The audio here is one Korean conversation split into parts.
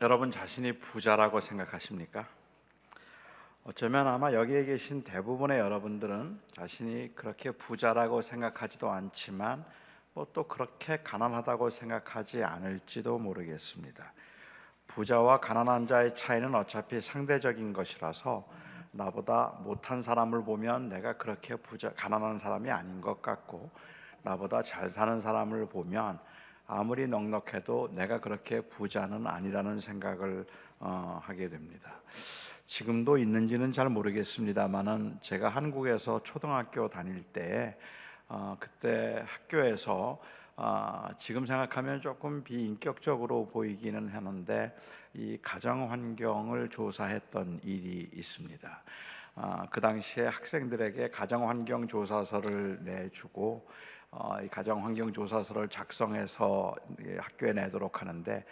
여러분 자신이 부자라고 생각하십니까? 어쩌면 아마 여기에 계신 대부분의 여러분들은 자신이 그렇게 부자라고 생각하지도 않지만 또 그렇게 가난하다고 생각하지 않을지도 모르겠습니다. 부자와 가난한 자의 차이는 어차피 상대적인 것이라서 나보다 못한 사람을 보면 내가 그렇게 가난한 사람이 아닌 것 같고, 나보다 잘 사는 사람을 보면 아무리 넉넉해도 내가 그렇게 부자는 아니라는 생각을 하게 됩니다. 지금도 있는지는 잘 모르겠습니다만은 제가 한국에서 초등학교 다닐 때 그때 학교에서 지금 생각하면 조금 비인격적으로 보이기는 하는데 이 가정 환경을 조사했던 일이 있습니다. 그 당시에 학생들에게 가정 환경 조사서를 내주고 이 가정 환경 조사서를 작성해서 학교에 내도록 하는데,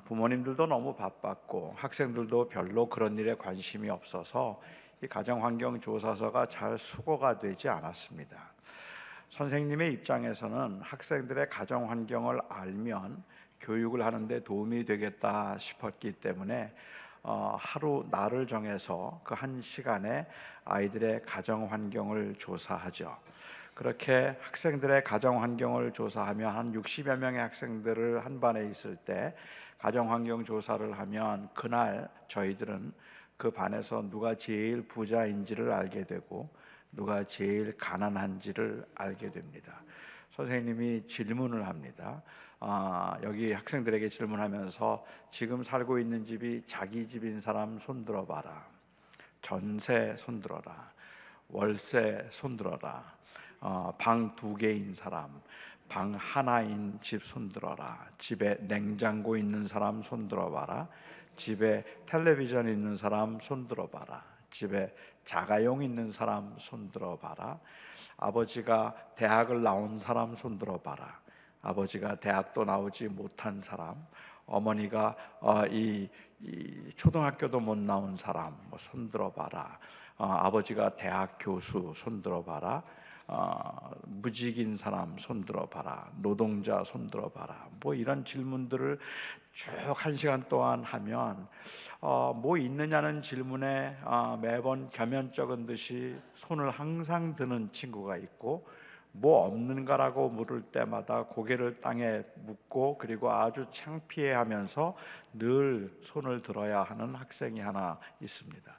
부모님들도 너무 바빴고 학생들도 별로 그런 일에 관심이 없어서 이 가정 환경 조사서가 잘 수거가 되지 않았습니다. 선생님의 입장에서는 학생들의 가정 환경을 알면 교육을 하는데 도움이 되겠다 싶었기 때문에 하루 날을 정해서 그 한 시간에 아이들의 가정 환경을 조사하죠. 그렇게 학생들의 가정 환경을 조사하면 한 60여 명의 학생들을 한 반에 있을 때 가정 환경 조사를 하면, 그날 저희들은 그 반에서 누가 제일 부자인지를 알게 되고 누가 제일 가난한지를 알게 됩니다. 선생님이 질문을 합니다. 여기 학생들에게 질문하면서 지금 살고 있는 집이 자기 집인 사람 손들어 봐라, 전세 손들어라, 월세 손들어라, 방 2개인 사람, 방 하나인 집 손들어라, 집에 냉장고 있는 사람 손들어 봐라, 집에 텔레비전 있는 사람 손들어 봐라, 집에 자가용 있는 사람 손들어 봐라, 아버지가 대학을 나온 사람 손들어 봐라, 아버지가 대학도 나오지 못한 사람, 어머니가 이 초등학교도 못 나온 사람 손들어 봐라, 아버지가 대학 교수 손들어 봐라, 무직인 사람 손들어 봐라, 노동자 손들어 봐라, 이런 질문들을 쭉 1시간 동안 하면 뭐 있느냐는 질문에 매번 겸연 적은 듯이 손을 항상 드는 친구가 있고, 뭐 없는가라고 물을 때마다 고개를 땅에 묻고 그리고 아주 창피해하면서 늘 손을 들어야 하는 학생이 하나 있습니다.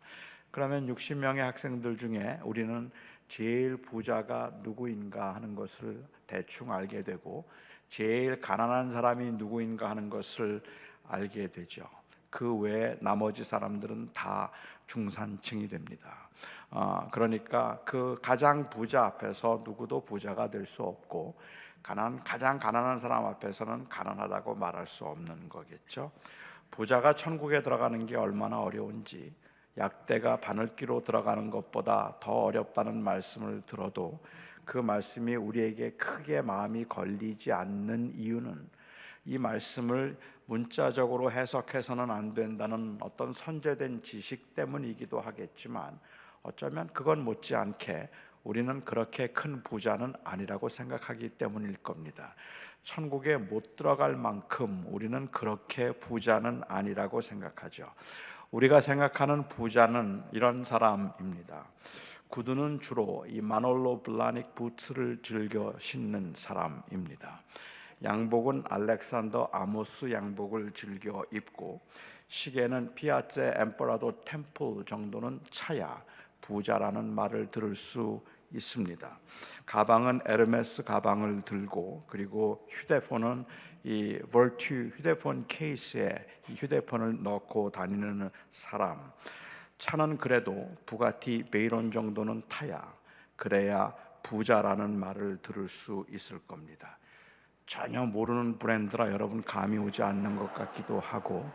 그러면 60명의 학생들 중에 우리는 제일 부자가 누구인가 하는 것을 대충 알게 되고 제일 가난한 사람이 누구인가 하는 것을 알게 되죠. 그 외에 나머지 사람들은 다 중산층이 됩니다. 그러니까 그 가장 부자 앞에서 누구도 부자가 될 수 없고, 가장 가난한 사람 앞에서는 가난하다고 말할 수 없는 거겠죠. 부자가 천국에 들어가는 게 얼마나 어려운지, 약대가 바늘귀로 들어가는 것보다 더 어렵다는 말씀을 들어도 그 말씀이 우리에게 크게 마음이 걸리지 않는 이유는 이 말씀을 문자적으로 해석해서는 안 된다는 어떤 선제된 지식 때문이기도 하겠지만, 어쩌면 그건 못지않게 우리는 그렇게 큰 부자는 아니라고 생각하기 때문일 겁니다. 천국에 못 들어갈 만큼 우리는 그렇게 부자는 아니라고 생각하죠. 우리가 생각하는 부자는 이런 사람입니다. 구두는 주로 이 마놀로 블라닉 부츠를 즐겨 신는 사람입니다. 양복은 알렉산더 아모스 양복을 즐겨 입고, 시계는 피아체 엠퍼라도 템플 정도는 차야 부자라는 말을 들을 수 있습니다. 가방은 에르메스 가방을 들고, 그리고 휴대폰은 이 볼트 휴대폰 케이스에 이 휴대폰을 넣고 다니는 사람. 차는 그래도 부가티 베이론 정도는 타야, 그래야 부자라는 말을 들을 수 있을 겁니다. 전혀 모르는 브랜드라 여러분 감이 오지 않는 것 같기도 하고,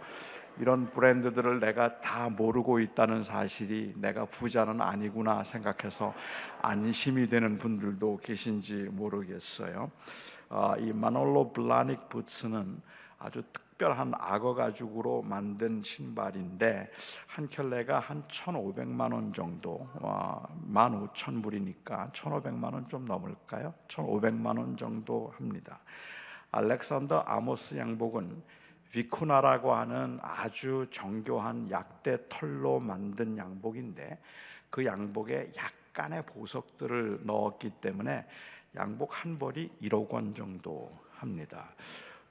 이런 브랜드들을 내가 다 모르고 있다는 사실이 내가 부자는 아니구나 생각해서 안심이 되는 분들도 계신지 모르겠어요. 이 마놀로 블라닉 부츠는 아주 특별한 악어 가죽으로 만든 신발인데 한 켤레가 한 1,500만 원 정도, 15,000불이니까 1,500만 원 좀 넘을까요? 1,500만 원 정도 합니다. 알렉산더 아모스 양복은 비쿠나라고 하는 아주 정교한 약대 털로 만든 양복인데 그 양복에 약간의 보석들을 넣었기 때문에 양복 한 벌이 1억 원 정도 합니다.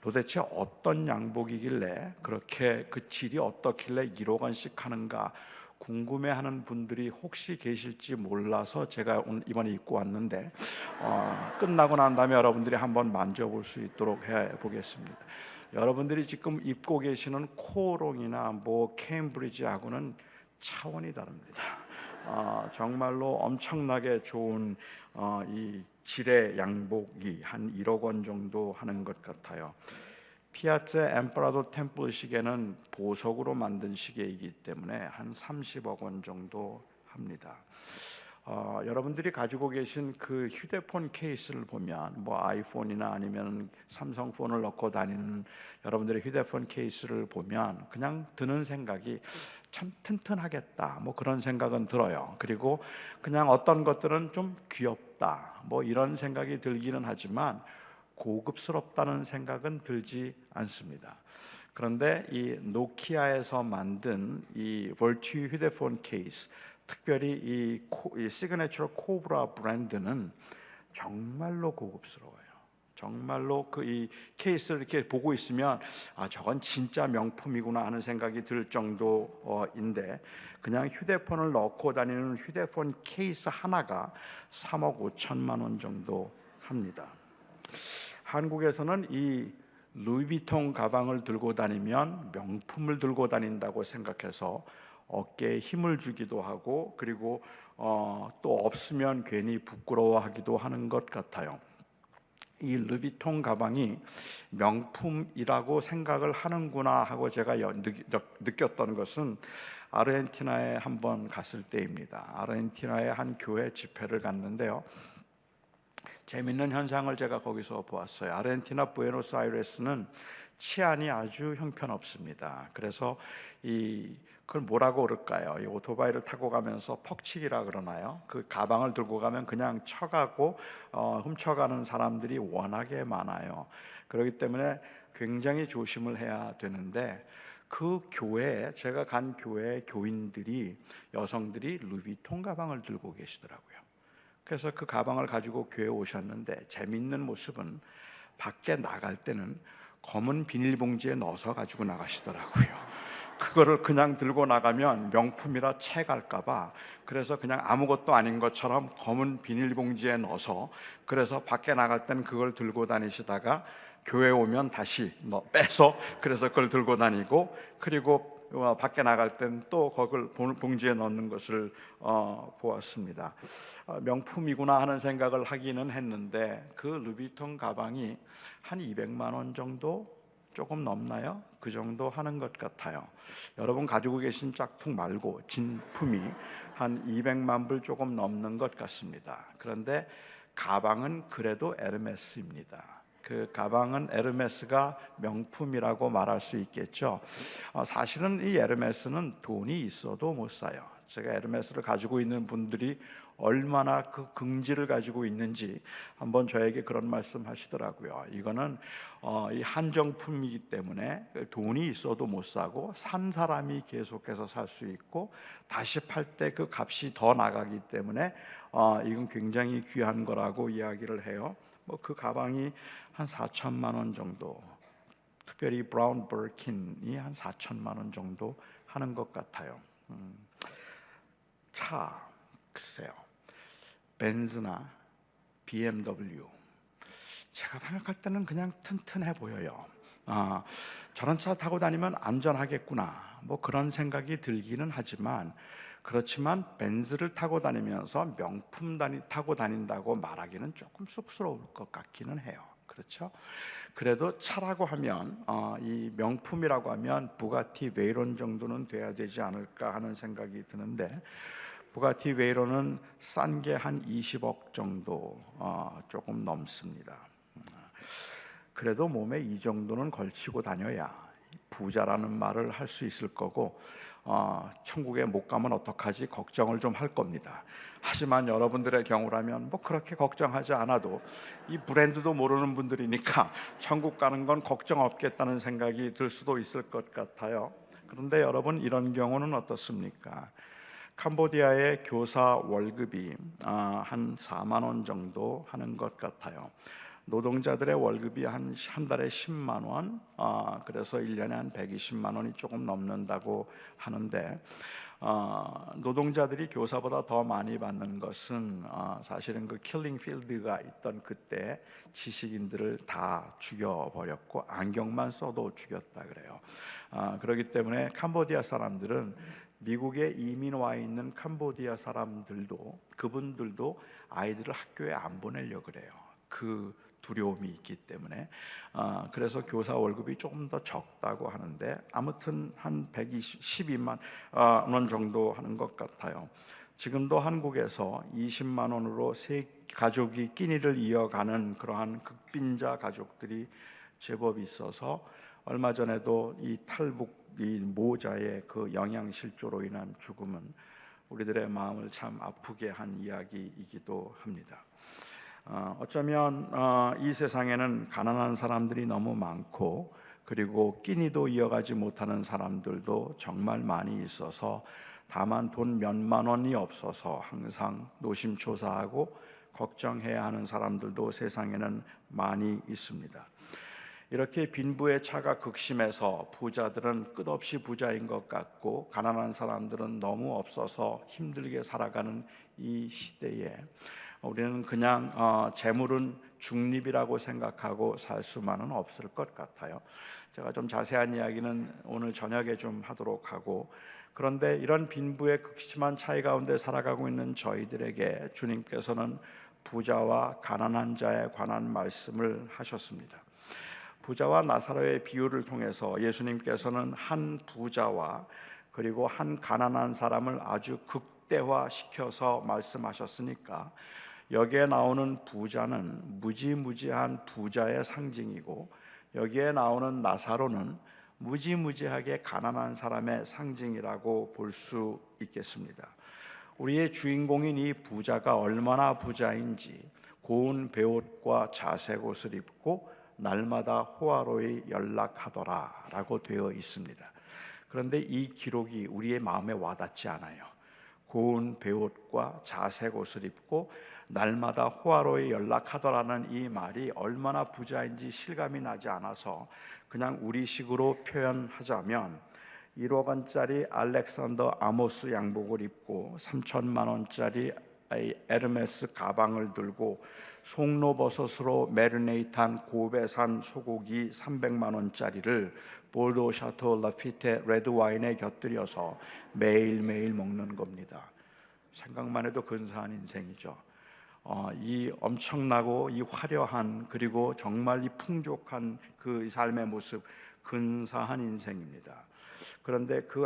도대체 어떤 양복이길래 그렇게 그 질이 어떻길래 1억 원씩 하는가 궁금해하는 분들이 혹시 계실지 몰라서 제가 오늘 이번에 입고 왔는데 끝나고 난 다음에 여러분들이 한번 만져볼 수 있도록 해보겠습니다. 여러분들이 지금 입고 계시는 코롱이나 뭐 케임브리지하고는 차원이 다릅니다. 정말로 엄청나게 좋은 이 질의 양복이 한 1억 원 정도 하는 것 같아요. 피아체 엠퍼라도 템플 시계는 보석으로 만든 시계이기 때문에 한 30억 원 정도 합니다. 여러분들이 가지고 계신 그 휴대폰 케이스를 보면 뭐 아이폰이나 아니면 삼성폰을 넣고 다니는 여러분들의 휴대폰 케이스를 보면 그냥 드는 생각이 참 튼튼하겠다 뭐 그런 생각은 들어요. 그리고 그냥 어떤 것들은 좀 귀엽다 뭐 이런 생각이 들기는 하지만 고급스럽다는 생각은 들지 않습니다. 그런데 이 노키아에서 만든 이 볼트 휴대폰 케이스, 특별히 이 시그니처 코브라 브랜드는 정말로 고급스러워요. 정말로 그 이 케이스를 이렇게 보고 있으면 저건 진짜 명품이구나 하는 생각이 들 정도인데 그냥 휴대폰을 넣고 다니는 휴대폰 케이스 하나가 3억 5천만 원 정도 합니다. 한국에서는 이 루이비통 가방을 들고 다니면 명품을 들고 다닌다고 생각해서 어깨에 힘을 주기도 하고 그리고 또 없으면 괜히 부끄러워하기도 하는 것 같아요. 이 루이비통 가방이 명품이라고 생각을 하는구나 하고 제가 느꼈던 것은 아르헨티나에 한번 갔을 때입니다. 아르헨티나의 한 교회 집회를 갔는데요. 재밌는 현상을 제가 거기서 보았어요. 아르헨티나 부에노스아이레스는 치안이 아주 형편없습니다. 그래서 그걸 뭐라고 그럴까요? 이 오토바이를 타고 가면서 퍽치기라 그러나요? 그 가방을 들고 가면 그냥 쳐가고 훔쳐가는 사람들이 워낙에 많아요. 그렇기 때문에 굉장히 조심을 해야 되는데 그 교회, 제가 간 교회 교인들이 여성들이 루이비통 가방을 들고 계시더라고요. 그래서 그 가방을 가지고 교회에 오셨는데 재미있는 모습은 밖에 나갈 때는 검은 비닐봉지에 넣어서 가지고 나가시더라고요. 그거를 그냥 들고 나가면 명품이라 채갈까봐 그래서 그냥 아무것도 아닌 것처럼 검은 비닐봉지에 넣어서 그래서 밖에 나갈 때는 그걸 들고 다니시다가 교회 오면 다시 빼서 그래서 그걸 들고 다니고 그리고 밖에 나갈 땐 또 그걸 봉지에 넣는 것을 보았습니다. 명품이구나 하는 생각을 하기는 했는데 그 루비통 가방이 한 200만 원 정도 조금 넘나요? 그 정도 하는 것 같아요. 여러분 가지고 계신 짝퉁 말고 진품이 한 200만 불 조금 넘는 것 같습니다. 그런데 가방은 그래도 에르메스입니다. 그 가방은 에르메스가 명품이라고 말할 수 있겠죠. 사실은 이 에르메스는 돈이 있어도 못 사요. 제가 에르메스를 가지고 있는 분들이 얼마나 그 긍지를 가지고 있는지 한번 저에게 그런 말씀 하시더라고요. 이거는 이 한정품이기 때문에 돈이 있어도 못 사고 산 사람이 계속해서 살 수 있고 다시 팔 때 그 값이 더 나가기 때문에 이건 굉장히 귀한 거라고 이야기를 해요. 그 가방이 한 4천만 원 정도, 특별히 브라운 버킨이 한 4천만 원 정도 하는 것 같아요. 차, 글쎄요, 벤츠나 BMW, 제가 생각할 때는 그냥 튼튼해 보여요. 저런 차 타고 다니면 안전하겠구나 뭐 그런 생각이 들기는 하지만 그렇지만 벤츠를 타고 다니면서 명품 타고 다닌다고 말하기는 조금 쑥스러울 것 같기는 해요. 그렇죠? 그래도 차라고 하면 이 명품이라고 하면 부가티 베이론 정도는 돼야 되지 않을까 하는 생각이 드는데 부가티 베이론은 싼 게 한 20억 정도 조금 넘습니다. 그래도 몸에 이 정도는 걸치고 다녀야 부자라는 말을 할 수 있을 거고 천국에 못 가면 어떡하지 걱정을 좀 할 겁니다. 하지만 여러분들의 경우라면 뭐 그렇게 걱정하지 않아도 이 브랜드도 모르는 분들이니까 천국 가는 건 걱정 없겠다는 생각이 들 수도 있을 것 같아요. 그런데 여러분, 이런 경우는 어떻습니까? 캄보디아의 교사 월급이 한 4만 원 정도 하는 것 같아요. 노동자들의 월급이 한 달에 10만 원, 그래서 1년에 한 120만 원이 조금 넘는다고 하는데, 노동자들이 교사보다 더 많이 받는 것은 사실은 그 킬링 필드가 있던 그때 지식인들을 다 죽여버렸고 안경만 써도 죽였다 그래요. 그렇기 때문에 캄보디아 사람들은 미국에 이민 와 있는 캄보디아 사람들도, 그분들도 아이들을 학교에 안 보내려고 그래요. 그 두려움이 있기 때문에. 그래서 교사 월급이 조금 더 적다고 하는데, 아무튼 한 112만 원 정도 하는 것 같아요. 지금도 한국에서 20만 원으로 세 가족이 끼니를 이어가는 그러한 극빈자 가족들이 제법 있어서, 얼마 전에도 이 탈북 이 모자의 그 영양실조로 인한 죽음은 우리들의 마음을 참 아프게 한 이야기이기도 합니다. 어쩌면 이 세상에는 가난한 사람들이 너무 많고, 그리고 끼니도 이어가지 못하는 사람들도 정말 많이 있어서, 다만 돈 몇만 원이 없어서 항상 노심초사하고 걱정해야 하는 사람들도 세상에는 많이 있습니다. 이렇게 빈부의 차가 극심해서 부자들은 끝없이 부자인 것 같고 가난한 사람들은 너무 없어서 힘들게 살아가는 이 시대에 우리는 그냥 재물은 중립이라고 생각하고 살 수만은 없을 것 같아요. 제가 좀 자세한 이야기는 오늘 저녁에 좀 하도록 하고, 그런데 이런 빈부의 극심한 차이 가운데 살아가고 있는 저희들에게 주님께서는 부자와 가난한 자에 관한 말씀을 하셨습니다. 부자와 나사로의 비유를 통해서 예수님께서는 한 부자와 그리고 한 가난한 사람을 아주 극대화시켜서 말씀하셨으니까, 여기에 나오는 부자는 무지무지한 부자의 상징이고, 여기에 나오는 나사로는 무지무지하게 가난한 사람의 상징이라고 볼 수 있겠습니다. 우리의 주인공인 이 부자가 얼마나 부자인지 고운 베옷과 자색 옷을 입고 날마다 호화로이 연락하더라 라고 되어 있습니다. 그런데 이 기록이 우리의 마음에 와닿지 않아요. 고운 베옷과 자색 옷을 입고 날마다 호화로이 연락하더라는 이 말이 얼마나 부자인지 실감이 나지 않아서, 그냥 우리식으로 표현하자면 1억 원짜리 알렉산더 아모스 양복을 입고 3천만 원짜리 에르메스 가방을 들고 송로버섯으로 메르네이트한 고베산 소고기 300만 원짜리를 보르도 샤토 라피테 레드 와인에 곁들여서 매일매일 먹는 겁니다. 생각만 해도 근사한 인생이죠. 이 엄청나고 이 화려한, 그리고 정말 이 풍족한 그 삶의 모습, 근사한 인생입니다. 그런데 그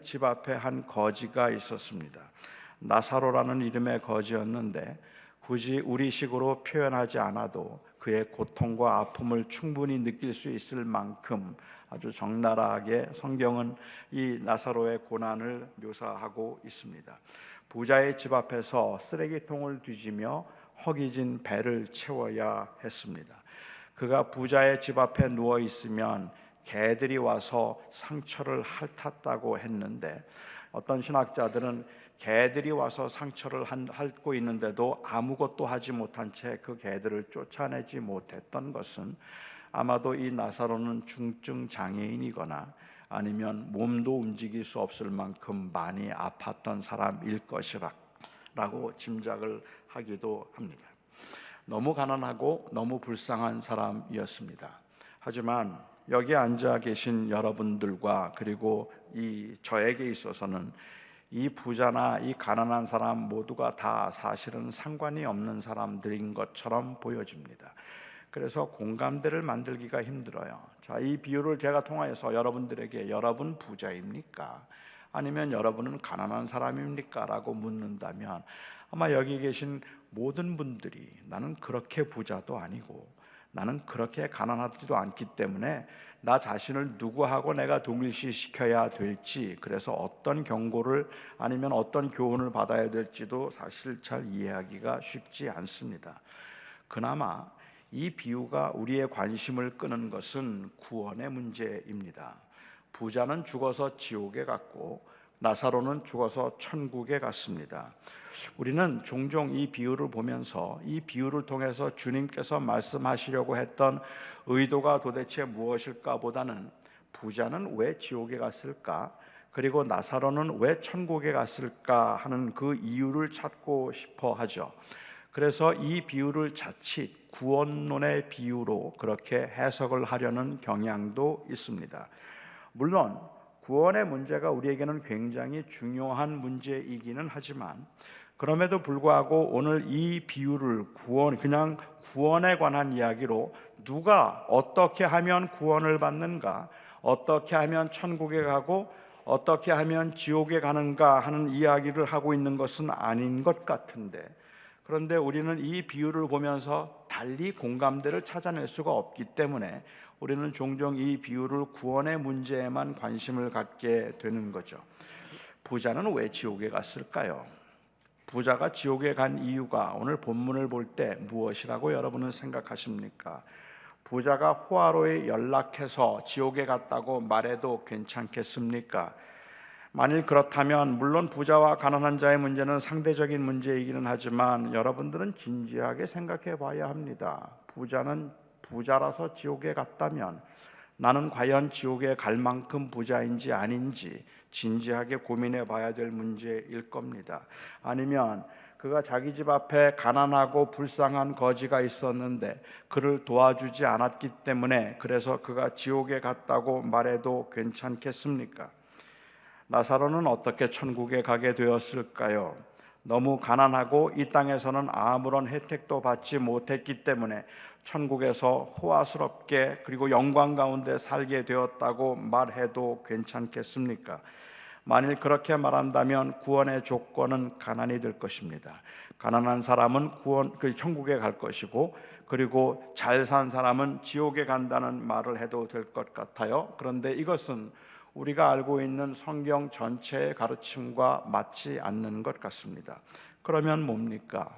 집 앞에 한 거지가 있었습니다. 나사로라는 이름의 거지였는데, 굳이 우리식으로 표현하지 않아도 그의 고통과 아픔을 충분히 느낄 수 있을 만큼 아주 적나라하게 성경은 이 나사로의 고난을 묘사하고 있습니다. 부자의 집 앞에서 쓰레기통을 뒤지며 허기진 배를 채워야 했습니다. 그가 부자의 집 앞에 누워 있으면 개들이 와서 상처를 핥았다고 했는데, 어떤 신학자들은 개들이 와서 상처를 핥고 있는데도 아무것도 하지 못한 채 그 개들을 쫓아내지 못했던 것은, 아마도 이 나사로는 중증 장애인이거나 아니면 몸도 움직일 수 없을 만큼 많이 아팠던 사람일 것이라고 짐작을 하기도 합니다. 너무 가난하고 너무 불쌍한 사람이었습니다. 하지만 여기 앉아 계신 여러분들과 그리고 저에게 있어서는 이 부자나 이 가난한 사람 모두가 다 사실은 상관이 없는 사람들인 것처럼 보여집니다. 그래서 공감대를 만들기가 힘들어요. 자, 이 비유를 제가 통하여서 여러분들에게 여러분 부자입니까? 아니면 여러분은 가난한 사람입니까? 라고 묻는다면, 아마 여기 계신 모든 분들이 나는 그렇게 부자도 아니고 나는 그렇게 가난하지도 않기 때문에 나 자신을 누구하고 내가 동일시시켜야 될지, 그래서 어떤 경고를 아니면 어떤 교훈을 받아야 될지도 사실 잘 이해하기가 쉽지 않습니다. 그나마 이 비유가 우리의 관심을 끄는 것은 구원의 문제입니다. 부자는 죽어서 지옥에 갔고 나사로는 죽어서 천국에 갔습니다. 우리는 종종 이 비유를 보면서 이 비유를 통해서 주님께서 말씀하시려고 했던 의도가 도대체 무엇일까 보다는 부자는 왜 지옥에 갔을까, 그리고 나사로는 왜 천국에 갔을까 하는 그 이유를 찾고 싶어 하죠. 그래서 이 비유를 자칫 구원론의 비유로 그렇게 해석을 하려는 경향도 있습니다. 물론 구원의 문제가 우리에게는 굉장히 중요한 문제이기는 하지만, 그럼에도 불구하고 오늘 이 비유를 그냥 구원에 관한 이야기로 누가 어떻게 하면 구원을 받는가, 어떻게 하면 천국에 가고 어떻게 하면 지옥에 가는가 하는 이야기를 하고 있는 것은 아닌 것 같은데, 그런데 우리는 이 비유를 보면서 달리 공감대를 찾아낼 수가 없기 때문에 우리는 종종 이 비유를 구원의 문제에만 관심을 갖게 되는 거죠. 부자는 왜 지옥에 갔을까요? 부자가 지옥에 간 이유가 오늘 본문을 볼 때 무엇이라고 여러분은 생각하십니까? 부자가 호화로에 연락해서 지옥에 갔다고 말해도 괜찮겠습니까? 만일 그렇다면 물론 부자와 가난한 자의 문제는 상대적인 문제이기는 하지만 여러분들은 진지하게 생각해 봐야 합니다. 부자는 부자라서 지옥에 갔다면 나는 과연 지옥에 갈 만큼 부자인지 아닌지 진지하게 고민해 봐야 될 문제일 겁니다. 아니면 그가 자기 집 앞에 가난하고 불쌍한 거지가 있었는데 그를 도와주지 않았기 때문에 그래서 그가 지옥에 갔다고 말해도 괜찮겠습니까? 나사로는 어떻게 천국에 가게 되었을까요? 너무 가난하고 이 땅에서는 아무런 혜택도 받지 못했기 때문에 천국에서 호화스럽게 그리고 영광 가운데 살게 되었다고 말해도 괜찮겠습니까? 만일 그렇게 말한다면 구원의 조건은 가난이 될 것입니다. 가난한 사람은 천국에 갈 것이고, 그리고 잘 산 사람은 지옥에 간다는 말을 해도 될 것 같아요. 그런데 이것은 우리가 알고 있는 성경 전체의 가르침과 맞지 않는 것 같습니다. 그러면 뭡니까?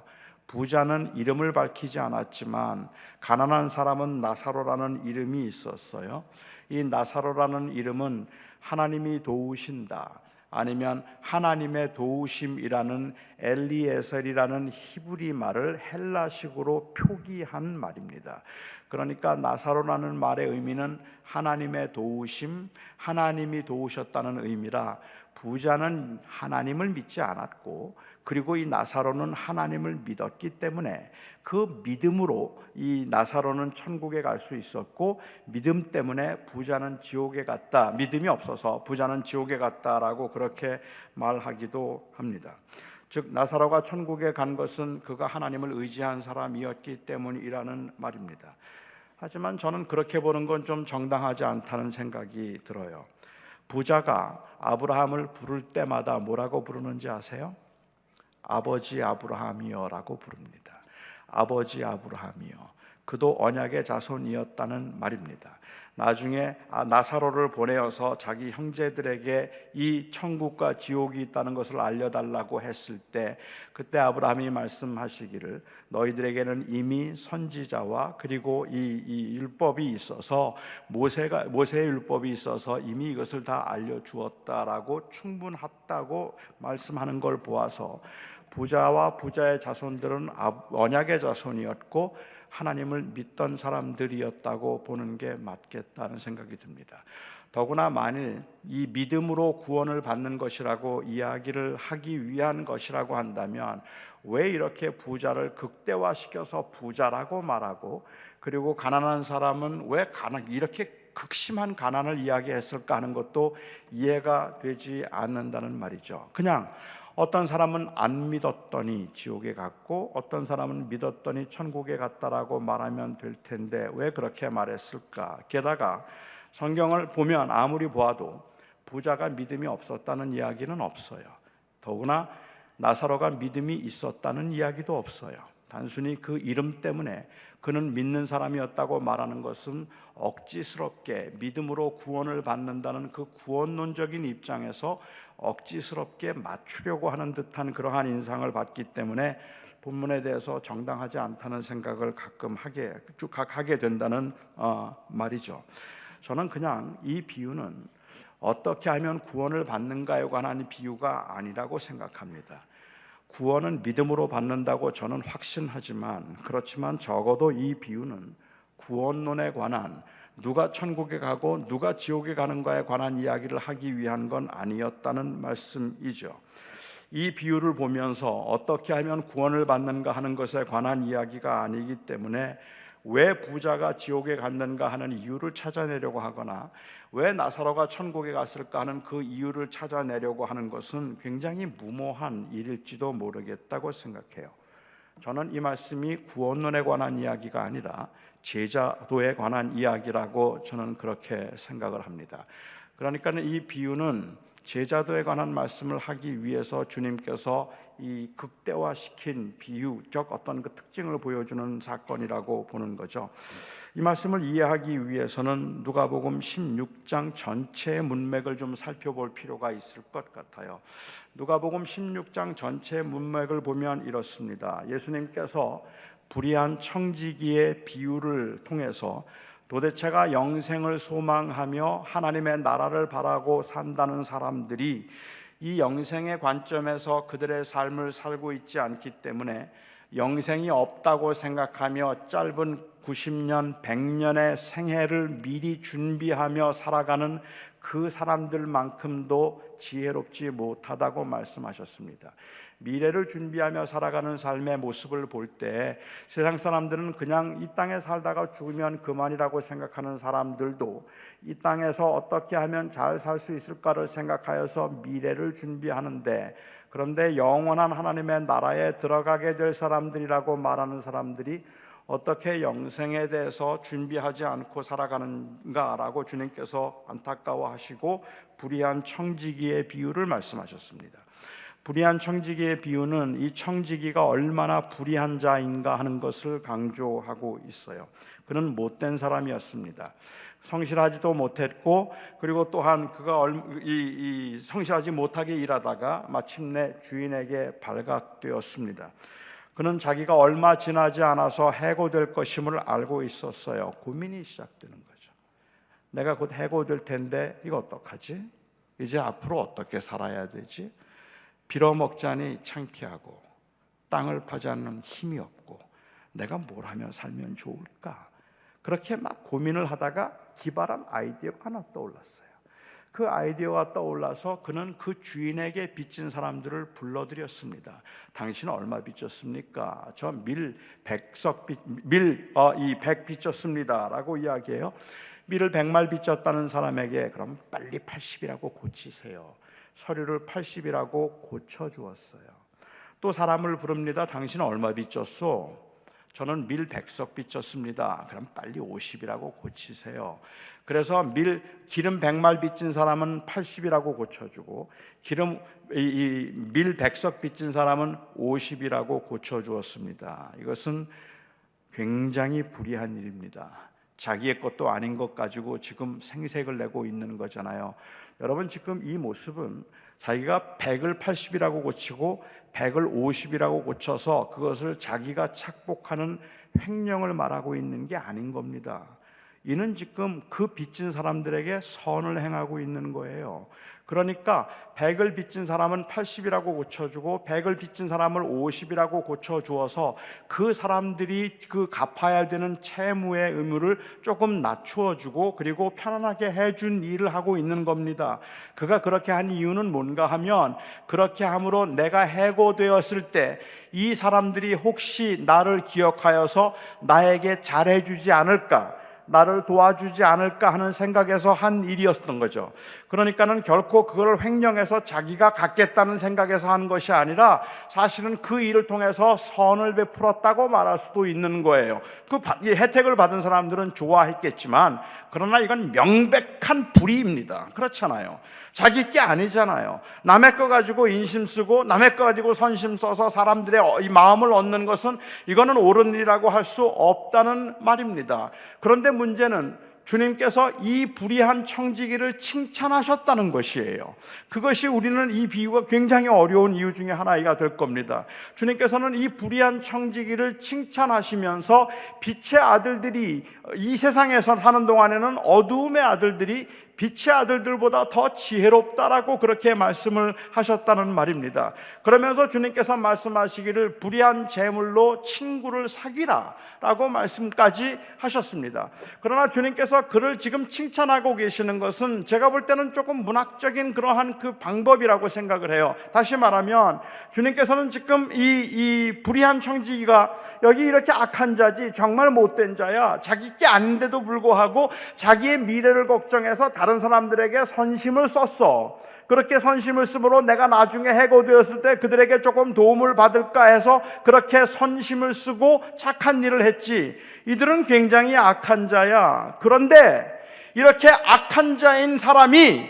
부자는 이름을 밝히지 않았지만 가난한 사람은 나사로라는 이름이 있었어요. 이 나사로라는 이름은 하나님이 도우신다, 아니면 하나님의 도우심이라는 엘리에셀이라는 히브리 말을 헬라식으로 표기한 말입니다. 그러니까 나사로라는 말의 의미는 하나님의 도우심, 하나님이 도우셨다는 의미라, 부자는 하나님을 믿지 않았고 그리고 이 나사로는 하나님을 믿었기 때문에 그 믿음으로 이 나사로는 천국에 갈 수 있었고, 믿음 때문에 부자는 지옥에 갔다, 믿음이 없어서 부자는 지옥에 갔다라고 그렇게 말하기도 합니다. 즉 나사로가 천국에 간 것은 그가 하나님을 의지한 사람이었기 때문이라는 말입니다. 하지만 저는 그렇게 보는 건 좀 정당하지 않다는 생각이 들어요. 부자가 아브라함을 부를 때마다 뭐라고 부르는지 아세요? 아버지 아브라함이여 라고 부릅니다. 아버지 아브라함이여. 그도 언약의 자손이었다는 말입니다. 나중에 나사로를 보내어서 자기 형제들에게 이 천국과 지옥이 있다는 것을 알려달라고 했을 때, 그때 아브라함이 말씀하시기를 너희들에게는 이미 선지자와 그리고 이 율법이 있어서 모세의 율법이 있어서 이미 이것을 다 알려주었다라고 충분하다고 말씀하는 걸 보아서 부자와 부자의 자손들은 언약의 자손이었고 하나님을 믿던 사람들이었다고 보는 게 맞겠다는 생각이 듭니다. 더구나 만일 이 믿음으로 구원을 받는 것이라고 이야기를 하기 위한 것이라고 한다면 왜 이렇게 부자를 극대화시켜서 부자라고 말하고, 그리고 가난한 사람은 왜 이렇게 극심한 가난을 이야기했을까 하는 것도 이해가 되지 않는다는 말이죠. 그냥 어떤 사람은 안 믿었더니 지옥에 갔고 어떤 사람은 믿었더니 천국에 갔다라고 말하면 될 텐데 왜 그렇게 말했을까? 게다가 성경을 보면 아무리 보아도 부자가 믿음이 없었다는 이야기는 없어요. 더구나 나사로가 믿음이 있었다는 이야기도 없어요. 단순히 그 이름 때문에 그는 믿는 사람이었다고 말하는 것은 억지스럽게 믿음으로 구원을 받는다는 그 구원론적인 입장에서 억지스럽게 맞추려고 하는 듯한 그러한 인상을 받기 때문에 본문에 대해서 정당하지 않다는 생각을 가끔 하게 된다는 말이죠. 저는 그냥 이 비유는 어떻게 하면 구원을 받는가에 관한 비유가 아니라고 생각합니다. 구원은 믿음으로 받는다고 저는 확신하지만, 그렇지만 적어도 이 비유는 구원론에 관한, 누가 천국에 가고 누가 지옥에 가는가에 관한 이야기를 하기 위한 건 아니었다는 말씀이죠. 이 비유를 보면서 어떻게 하면 구원을 받는가 하는 것에 관한 이야기가 아니기 때문에 왜 부자가 지옥에 갔는가 하는 이유를 찾아내려고 하거나 왜 나사로가 천국에 갔을까 하는 그 이유를 찾아내려고 하는 것은 굉장히 무모한 일일지도 모르겠다고 생각해요. 저는 이 말씀이 구원론에 관한 이야기가 아니라 제자도에 관한 이야기라고 저는 그렇게 생각을 합니다. 그러니까 이 비유는 제자도에 관한 말씀을 하기 위해서 주님께서 이 극대화시킨 비유적 어떤 그 특징을 보여주는 사건이라고 보는 거죠. 이 말씀을 이해하기 위해서는 누가복음 16장 전체의 문맥을 좀 살펴볼 필요가 있을 것 같아요. 누가복음 16장 전체의 문맥을 보면 이렇습니다. 예수님께서 불의한 청지기의 비유를 통해서 도대체가 영생을 소망하며 하나님의 나라를 바라고 산다는 사람들이 이 영생의 관점에서 그들의 삶을 살고 있지 않기 때문에 영생이 없다고 생각하며 짧은 90년, 100년의 생애를 미리 준비하며 살아가는 그 사람들만큼도 지혜롭지 못하다고 말씀하셨습니다. 미래를 준비하며 살아가는 삶의 모습을 볼 때 세상 사람들은 그냥 이 땅에 살다가 죽으면 그만이라고 생각하는 사람들도 이 땅에서 어떻게 하면 잘 살 수 있을까를 생각하여서 미래를 준비하는데, 그런데 영원한 하나님의 나라에 들어가게 될 사람들이라고 말하는 사람들이 어떻게 영생에 대해서 준비하지 않고 살아가는가라고 주님께서 안타까워하시고 불의한 청지기의 비유를 말씀하셨습니다. 불의한 청지기의 비유는 이 청지기가 얼마나 불의한 자인가 하는 것을 강조하고 있어요. 그는 못된 사람이었습니다. 성실하지도 못했고, 그리고 또한 그가 성실하지 못하게 일하다가 마침내 주인에게 발각되었습니다. 그는 자기가 얼마 지나지 않아서 해고될 것임을 알고 있었어요. 고민이 시작되는 거죠. 내가 곧 해고될 텐데 이거 어떡하지? 이제 앞으로 어떻게 살아야 되지? 빌어먹자니 창피하고 땅을 파자는 힘이 없고 내가 뭘 하면 살면 좋을까? 그렇게 막 고민을 하다가 기발한 아이디어가 하나 떠올랐어요. 그 아이디어가 떠올라서 그는 그 주인에게 빚진 사람들을 불러들였습니다. 당신은 얼마 빚졌습니까? 저 밀 100 빚졌습니다 라고 이야기해요. 밀을 100말 빚졌다는 사람에게 그럼 빨리 80이라고 고치세요. 서류를 80이라고 고쳐주었어요. 또 사람을 부릅니다. 당신은 얼마 빚졌소? 저는 밀 100석 빚졌습니다. 그럼 빨리 50이라고 고치세요. 그래서 기름 100말 빚진 사람은 80이라고 고쳐주고 밀 100석 빚진 사람은 50이라고 고쳐주었습니다. 이것은 굉장히 불의한 일입니다. 자기의 것도 아닌 것 가지고 지금 생색을 내고 있는 거잖아요. 여러분, 지금 이 모습은 자기가 100을 80이라고 고치고 100을 50이라고 고쳐서 그것을 자기가 착복하는 횡령을 말하고 있는 게 아닌 겁니다. 이는 지금 그 빚진 사람들에게 선을 행하고 있는 거예요. 그러니까 100을 빚진 사람은 80이라고 고쳐주고 100을 빚진 사람을 50이라고 고쳐주어서 그 사람들이 그 갚아야 되는 채무의 의무를 조금 낮추어주고 그리고 편안하게 해준 일을 하고 있는 겁니다. 그가 그렇게 한 이유는 뭔가 하면, 그렇게 함으로 내가 해고되었을 때 이 사람들이 혹시 나를 기억하여서 나에게 잘해주지 않을까, 나를 도와주지 않을까 하는 생각에서 한 일이었던 거죠. 그러니까는 결코 그걸 횡령해서 자기가 갖겠다는 생각에서 한 것이 아니라 사실은 그 일을 통해서 선을 베풀었다고 말할 수도 있는 거예요. 그 혜택을 받은 사람들은 좋아했겠지만 그러나 이건 명백한 불의입니다. 그렇잖아요. 자기 게 아니잖아요. 남의 거 가지고 인심 쓰고 남의 거 가지고 선심 써서 사람들의 이 마음을 얻는 것은 이거는 옳은 일이라고 할 수 없다는 말입니다. 그런데 문제는 주님께서 이 불의한 청지기를 칭찬하셨다는 것이에요. 그것이 우리는 이 비유가 굉장히 어려운 이유 중에 하나가 될 겁니다. 주님께서는 이 불의한 청지기를 칭찬하시면서 빛의 아들들이 이 세상에서 사는 동안에는 어두움의 아들들이 빛의 아들들보다 더 지혜롭다라고 그렇게 말씀을 하셨다는 말입니다. 그러면서 주님께서 말씀하시기를 불의한 재물로 친구를 사귀라 라고 말씀까지 하셨습니다. 그러나 주님께서 그를 지금 칭찬하고 계시는 것은 제가 볼 때는 조금 문학적인 그러한 그 방법이라고 생각을 해요. 다시 말하면 주님께서는 지금 이 불의한 청지기가 여기 이렇게 악한 자지, 정말 못된 자야, 자기 게 아닌데도 불구하고 자기의 미래를 걱정해서 다른 사람들에게 선심을 썼어. 그렇게 선심을 쓰므로 내가 나중에 해고되었을 때 그들에게 조금 도움을 받을까 해서 그렇게 선심을 쓰고 착한 일을 했지. 이들은 굉장히 악한 자야. 그런데 이렇게 악한 자인 사람이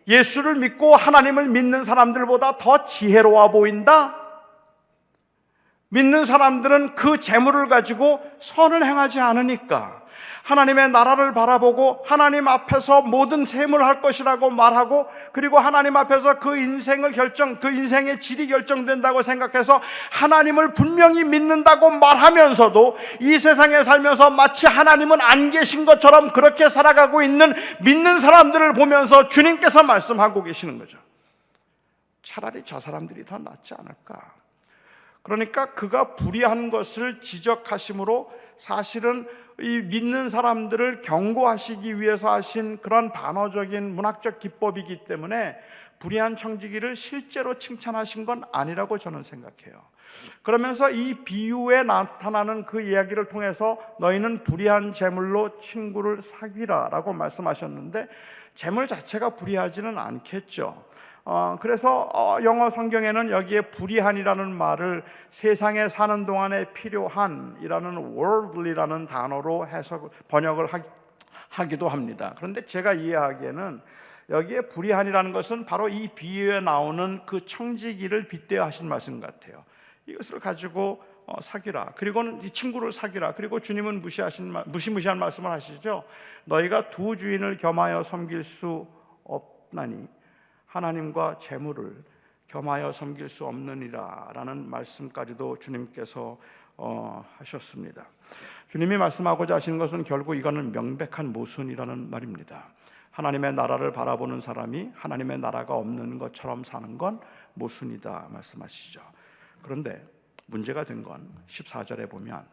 예수를 믿고 하나님을 믿는 사람들보다 더 지혜로워 보인다? 믿는 사람들은 그 재물을 가지고 선을 행하지 않으니까 하나님의 나라를 바라보고 하나님 앞에서 모든 셈을 할 것이라고 말하고, 그리고 하나님 앞에서 그 인생의 질이 결정된다고 생각해서 하나님을 분명히 믿는다고 말하면서도 이 세상에 살면서 마치 하나님은 안 계신 것처럼 그렇게 살아가고 있는 믿는 사람들을 보면서 주님께서 말씀하고 계시는 거죠. 차라리 저 사람들이 더 낫지 않을까. 그러니까 그가 불의한 것을 지적하심으로 사실은 이 믿는 사람들을 경고하시기 위해서 하신 그런 반어적인 문학적 기법이기 때문에 불의한 청지기를 실제로 칭찬하신 건 아니라고 저는 생각해요. 그러면서 이 비유에 나타나는 그 이야기를 통해서 너희는 불의한 재물로 친구를 사귀라 라고 말씀하셨는데, 재물 자체가 불의하지는 않겠죠. 그래서 영어 성경에는 여기에 불의한이라는 말을 세상에 사는 동안에 필요한이라는 worldly라는 단어로 번역을 하기도 합니다. 그런데 제가 이해하기에는 여기에 불의한이라는 것은 바로 이 비유에 나오는 그 청지기를 빗대어 하신 말씀 같아요. 이것을 가지고 사귀라, 그리고는 이 친구를 사귀라. 그리고 주님은 무시무시한 말씀을 하시죠. 너희가 두 주인을 겸하여 섬길 수 없나니 하나님과 재물을 겸하여 섬길 수 없느니라 라는 말씀까지도 주님께서 하셨습니다. 주님이 말씀하고자 하시는 것은 결국 이거는 명백한 모순이라는 말입니다. 하나님의 나라를 바라보는 사람이 하나님의 나라가 없는 것처럼 사는 건 모순이다 말씀하시죠. 그런데 문제가 된 건 14절에 보면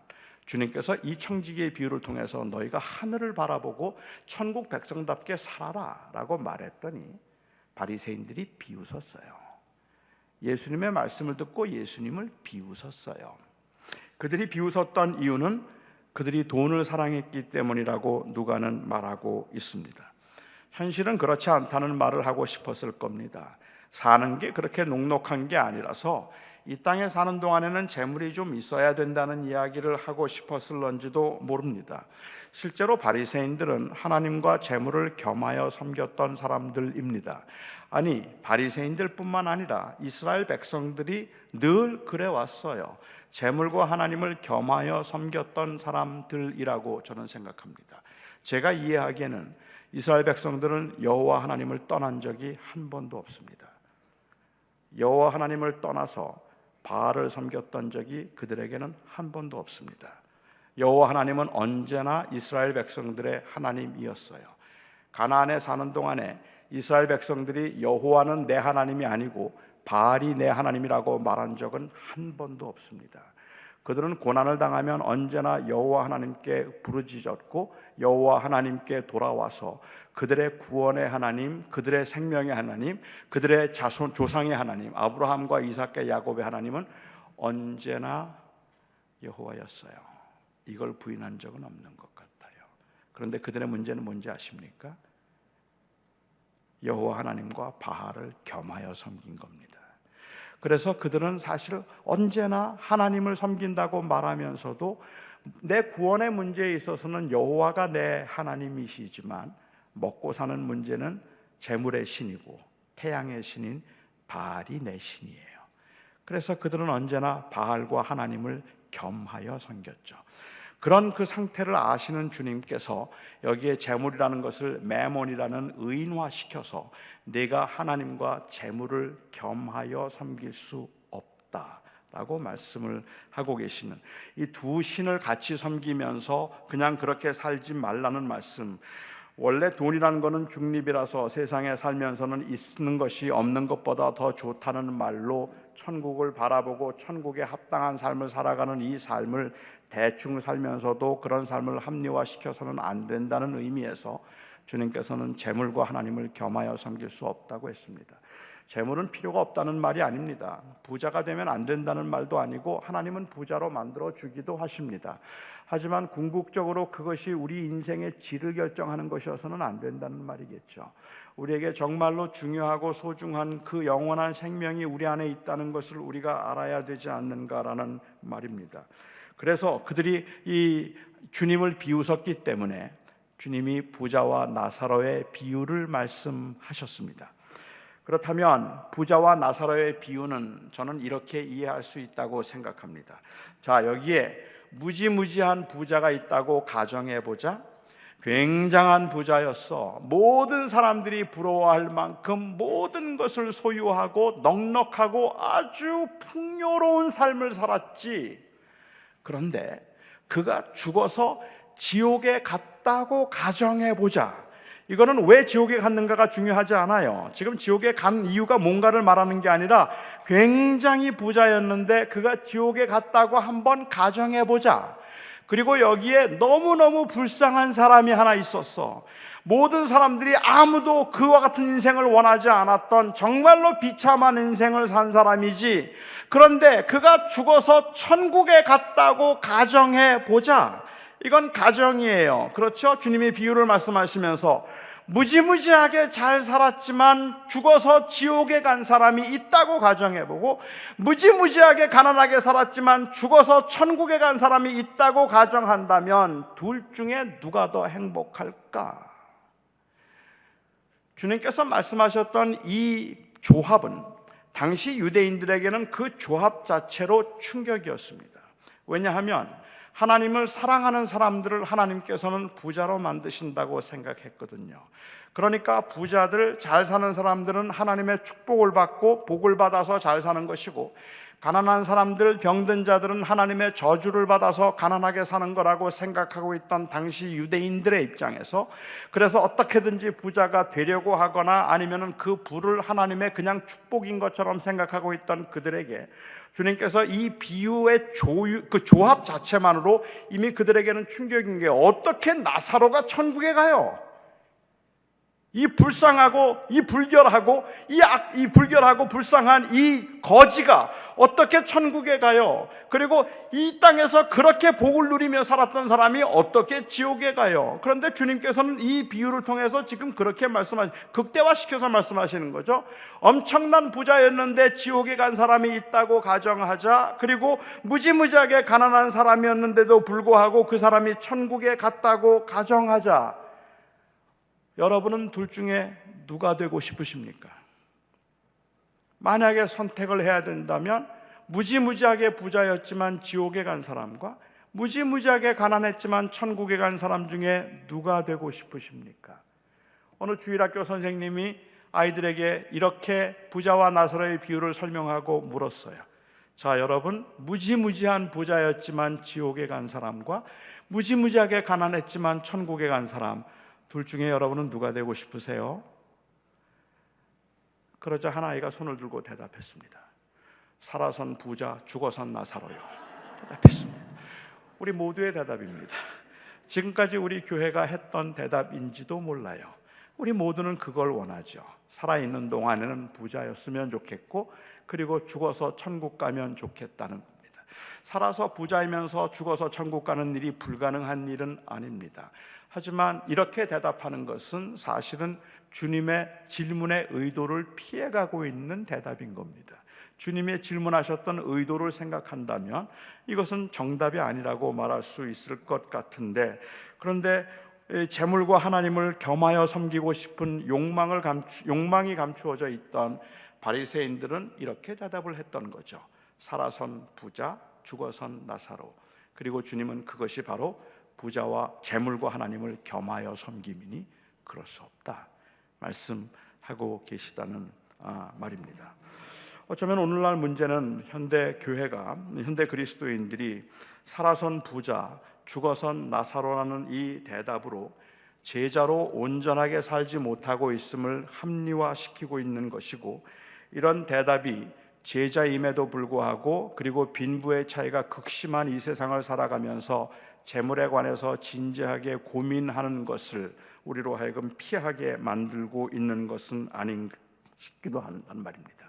주님께서 이 청지기의 비유를 통해서 너희가 하늘을 바라보고 천국 백성답게 살아라 라고 말했더니 바리새인들이 비웃었어요. 예수님의 말씀을 듣고 예수님을 비웃었어요. 그들이 비웃었던 이유는 그들이 돈을 사랑했기 때문이라고 누가는 말하고 있습니다. 현실은 그렇지 않다는 말을 하고 싶었을 겁니다. 사는 게 그렇게 녹록한 게 아니라서 이 땅에 사는 동안에는 재물이 좀 있어야 된다는 이야기를 하고 싶었을런지도 모릅니다. 실제로 바리새인들은 하나님과 재물을 겸하여 섬겼던 사람들입니다. 아니, 바리새인들뿐만 아니라 이스라엘 백성들이 늘 그래왔어요. 재물과 하나님을 겸하여 섬겼던 사람들이라고 저는 생각합니다. 제가 이해하기에는 이스라엘 백성들은 여호와 하나님을 떠난 적이 한 번도 없습니다. 여호와 하나님을 떠나서 바알을 섬겼던 적이 그들에게는 한 번도 없습니다. 여호와 하나님은 언제나 이스라엘 백성들의 하나님이었어요. 가나안에 사는 동안에 이스라엘 백성들이 여호와는 내 하나님이 아니고 바알이 내 하나님이라고 말한 적은 한 번도 없습니다. 그들은 고난을 당하면 언제나 여호와 하나님께 부르짖었고 여호와 하나님께 돌아와서 그들의 구원의 하나님, 그들의 생명의 하나님, 그들의 조상의 하나님, 아브라함과 이삭과 야곱의 하나님은 언제나 여호와였어요. 이걸 부인한 적은 없는 것 같아요. 그런데 그들의 문제는 뭔지 아십니까? 여호와 하나님과 바알을 겸하여 섬긴 겁니다. 그래서 그들은 사실 언제나 하나님을 섬긴다고 말하면서도 내 구원의 문제에 있어서는 여호와가 내 하나님이시지만 먹고 사는 문제는 재물의 신이고 태양의 신인 바알이 내 신이에요. 그래서 그들은 언제나 바알과 하나님을 겸하여 섬겼죠. 그런 그 상태를 아시는 주님께서 여기에 재물이라는 것을 매몬이라는 의인화시켜서 내가 하나님과 재물을 겸하여 섬길 수 없다라고 말씀을 하고 계시는, 이 두 신을 같이 섬기면서 그냥 그렇게 살지 말라는 말씀. 원래 돈이라는 것은 중립이라서 세상에 살면서는 있는 것이 없는 것보다 더 좋다는 말로 천국을 바라보고 천국에 합당한 삶을 살아가는 이 삶을 대충 살면서도 그런 삶을 합리화시켜서는 안 된다는 의미에서 주님께서는 재물과 하나님을 겸하여 섬길 수 없다고 했습니다. 재물은 필요가 없다는 말이 아닙니다. 부자가 되면 안 된다는 말도 아니고 하나님은 부자로 만들어 주기도 하십니다. 하지만 궁극적으로 그것이 우리 인생의 질을 결정하는 것이어서는 안 된다는 말이겠죠. 우리에게 정말로 중요하고 소중한 그 영원한 생명이 우리 안에 있다는 것을 우리가 알아야 되지 않는가라는 말입니다. 그래서 그들이 이 주님을 비웃었기 때문에 주님이 부자와 나사로의 비유를 말씀하셨습니다. 그렇다면 부자와 나사로의 비유는 저는 이렇게 이해할 수 있다고 생각합니다. 자, 여기에 무지무지한 부자가 있다고 가정해보자. 굉장한 부자였어. 모든 사람들이 부러워할 만큼 모든 것을 소유하고 넉넉하고 아주 풍요로운 삶을 살았지. 그런데 그가 죽어서 지옥에 갔다고 가정해보자. 이거는 왜 지옥에 갔는가가 중요하지 않아요. 지금 지옥에 간 이유가 뭔가를 말하는 게 아니라 굉장히 부자였는데 그가 지옥에 갔다고 한번 가정해보자. 그리고 여기에 너무너무 불쌍한 사람이 하나 있었어. 모든 사람들이 아무도 그와 같은 인생을 원하지 않았던 정말로 비참한 인생을 산 사람이지. 그런데 그가 죽어서 천국에 갔다고 가정해보자. 이건 가정이에요. 그렇죠? 주님이 비유를 말씀하시면서 무지무지하게 잘 살았지만 죽어서 지옥에 간 사람이 있다고 가정해보고, 무지무지하게 가난하게 살았지만 죽어서 천국에 간 사람이 있다고 가정한다면 둘 중에 누가 더 행복할까? 주님께서 말씀하셨던 이 조합은 당시 유대인들에게는 그 조합 자체로 충격이었습니다. 왜냐하면 하나님을 사랑하는 사람들을 하나님께서는 부자로 만드신다고 생각했거든요. 그러니까 부자들, 잘 사는 사람들은 하나님의 축복을 받고 복을 받아서 잘 사는 것이고, 가난한 사람들, 병든 자들은 하나님의 저주를 받아서 가난하게 사는 거라고 생각하고 있던 당시 유대인들의 입장에서, 그래서 어떻게든지 부자가 되려고 하거나 아니면 그 부를 하나님의 그냥 축복인 것처럼 생각하고 있던 그들에게 주님께서 이 비유의 그 조합 자체만으로 이미 그들에게는 충격인 게, 어떻게 나사로가 천국에 가요? 이 불쌍하고 이 불결하고 이 불결하고 불쌍한 이 거지가 어떻게 천국에 가요? 그리고 이 땅에서 그렇게 복을 누리며 살았던 사람이 어떻게 지옥에 가요? 그런데 주님께서는 이 비유를 통해서 지금 그렇게 극대화시켜서 말씀하시는 거죠. 엄청난 부자였는데 지옥에 간 사람이 있다고 가정하자. 그리고 무지무지하게 가난한 사람이었는데도 불구하고 그 사람이 천국에 갔다고 가정하자. 여러분은 둘 중에 누가 되고 싶으십니까? 만약에 선택을 해야 된다면 무지무지하게 부자였지만 지옥에 간 사람과 무지무지하게 가난했지만 천국에 간 사람 중에 누가 되고 싶으십니까? 어느 주일학교 선생님이 아이들에게 이렇게 부자와 나사로의 비유를 설명하고 물었어요. 자, 여러분, 무지무지한 부자였지만 지옥에 간 사람과 무지무지하게 가난했지만 천국에 간 사람, 둘 중에 여러분은 누가 되고 싶으세요? 그러자 한 아이가 손을 들고 대답했습니다. 살아선 부자, 죽어선 나사로요. 대답했습니다. 우리 모두의 대답입니다. 지금까지 우리 교회가 했던 대답인지도 몰라요. 우리 모두는 그걸 원하죠. 살아있는 동안에는 부자였으면 좋겠고, 그리고 죽어서 천국 가면 좋겠다는 겁니다. 살아서 부자이면서 죽어서 천국 가는 일이 불가능한 일은 아닙니다. 하지만 이렇게 대답하는 것은 사실은 주님의 질문의 의도를 피해가고 있는 대답인 겁니다. 주님의 질문하셨던 의도를 생각한다면 이것은 정답이 아니라고 말할 수 있을 것 같은데, 그런데 재물과 하나님을 겸하여 섬기고 싶은 욕망이 감추어져 있던 바리새인들은 이렇게 대답을 했던 거죠. 살아선 부자, 죽어선 나사로. 그리고 주님은 그것이 바로 부자와 재물과 하나님을 겸하여 섬김이니 그럴 수 없다 말씀하고 계시다는 말입니다. 어쩌면 오늘날 문제는 현대 교회가, 현대 그리스도인들이 살아선 부자, 죽어선 나사로라는 이 대답으로 제자로 온전하게 살지 못하고 있음을 합리화시키고 있는 것이고, 이런 대답이 제자임에도 불구하고 그리고 빈부의 차이가 극심한 이 세상을 살아가면서 재물에 관해서 진지하게 고민하는 것을 우리로 하여금 피하게 만들고 있는 것은 아닌 싶기도 한단 말입니다.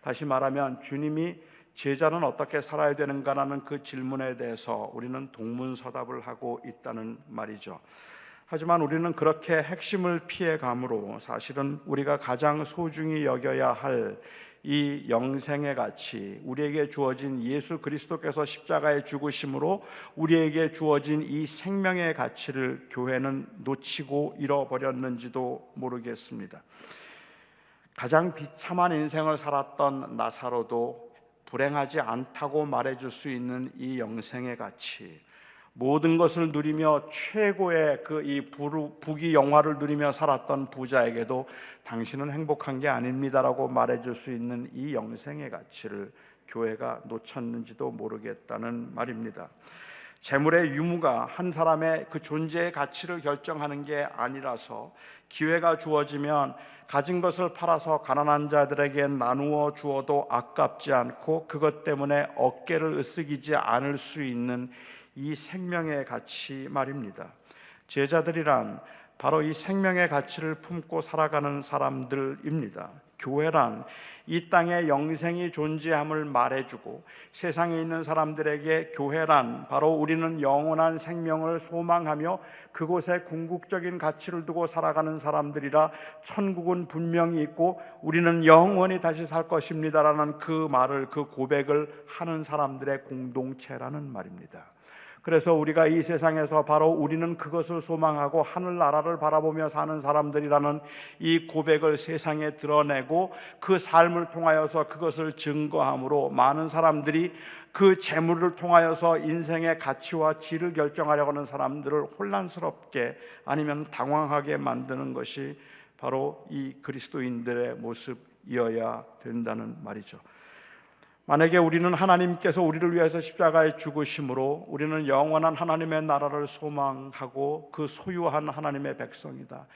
다시 말하면 주님이 제자는 어떻게 살아야 되는가라는 그 질문에 대해서 우리는 동문서답을 하고 있다는 말이죠. 하지만 우리는 그렇게 핵심을 피해감으로 사실은 우리가 가장 소중히 여겨야 할 이 영생의 가치, 우리에게 주어진 예수 그리스도께서 십자가에 죽으심으로 우리에게 주어진 이 생명의 가치를 교회는 놓치고 잃어버렸는지도 모르겠습니다. 가장 비참한 인생을 살았던 나사로도 불행하지 않다고 말해줄 수 있는 이 영생의 가치, 모든 것을 누리며 최고의 이 부귀 영화를 누리며 살았던 부자에게도 당신은 행복한 게 아닙니다라고 말해줄 수 있는 이 영생의 가치를 교회가 놓쳤는지도 모르겠다는 말입니다. 재물의 유무가 한 사람의 그 존재의 가치를 결정하는 게 아니라서 기회가 주어지면 가진 것을 팔아서 가난한 자들에게 나누어 주어도 아깝지 않고 그것 때문에 어깨를 으쓱이지 않을 수 있는 이 생명의 가치 말입니다. 제자들이란 바로 이 생명의 가치를 품고 살아가는 사람들입니다. 교회란 이 땅에 영생이 존재함을 말해주고, 세상에 있는 사람들에게 교회란 바로 우리는 영원한 생명을 소망하며 그곳에 궁극적인 가치를 두고 살아가는 사람들이라, 천국은 분명히 있고 우리는 영원히 다시 살 것입니다라는 그 말을, 그 고백을 하는 사람들의 공동체라는 말입니다. 그래서 우리가 이 세상에서 바로 우리는 그것을 소망하고 하늘나라를 바라보며 사는 사람들이라는 이 고백을 세상에 드러내고 그 삶을 통하여서 그것을 증거함으로 많은 사람들이 그 재물을 통하여서 인생의 가치와 질을 결정하려고 하는 사람들을 혼란스럽게 아니면 당황하게 만드는 것이 바로 이 그리스도인들의 모습이어야 된다는 말이죠. 만약에 우리는 하나님께서 우리를 위해서 십자가에 죽으심으로 우리는 영원한 하나님의 나라를 소망하고 그 소유한 하나님의 백성이다,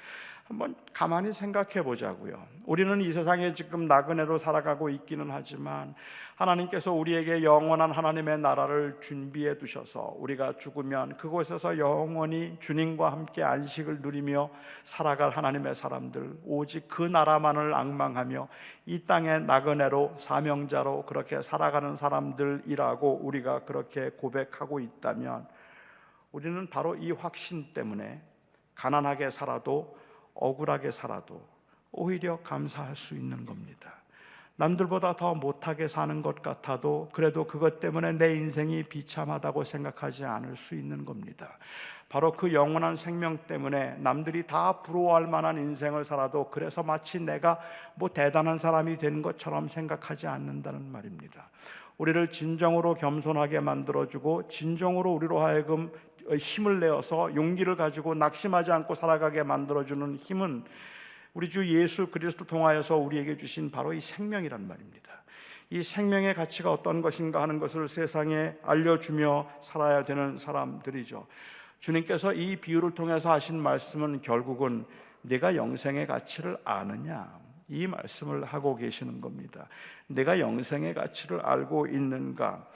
한번 가만히 생각해 보자고요. 우리는 이 세상에 지금 나그네로 살아가고 있기는 하지만 하나님께서 우리에게 영원한 하나님의 나라를 준비해 두셔서 우리가 죽으면 그곳에서 영원히 주님과 함께 안식을 누리며 살아갈 하나님의 사람들, 오직 그 나라만을 앙망하며 이 땅의 나그네로 사명자로 그렇게 살아가는 사람들이라고 우리가 그렇게 고백하고 있다면, 우리는 바로 이 확신 때문에 가난하게 살아도 억울하게 살아도 오히려 감사할 수 있는 겁니다. 남들보다 더 못하게 사는 것 같아도 그래도 그것 때문에 내 인생이 비참하다고 생각하지 않을 수 있는 겁니다. 바로 그 영원한 생명 때문에 남들이 다 부러워할 만한 인생을 살아도 그래서 마치 내가 대단한 사람이 되는 것처럼 생각하지 않는다는 말입니다. 우리를 진정으로 겸손하게 만들어주고 진정으로 우리로 하여금 힘을 내어서 용기를 가지고 낙심하지 않고 살아가게 만들어주는 힘은 우리 주 예수 그리스도 통하여서 우리에게 주신 바로 이 생명이란 말입니다. 이 생명의 가치가 어떤 것인가 하는 것을 세상에 알려주며 살아야 되는 사람들이죠. 주님께서 이 비유를 통해서 하신 말씀은 결국은 내가 영생의 가치를 아느냐, 이 말씀을 하고 계시는 겁니다. 내가 영생의 가치를 알고 있는가?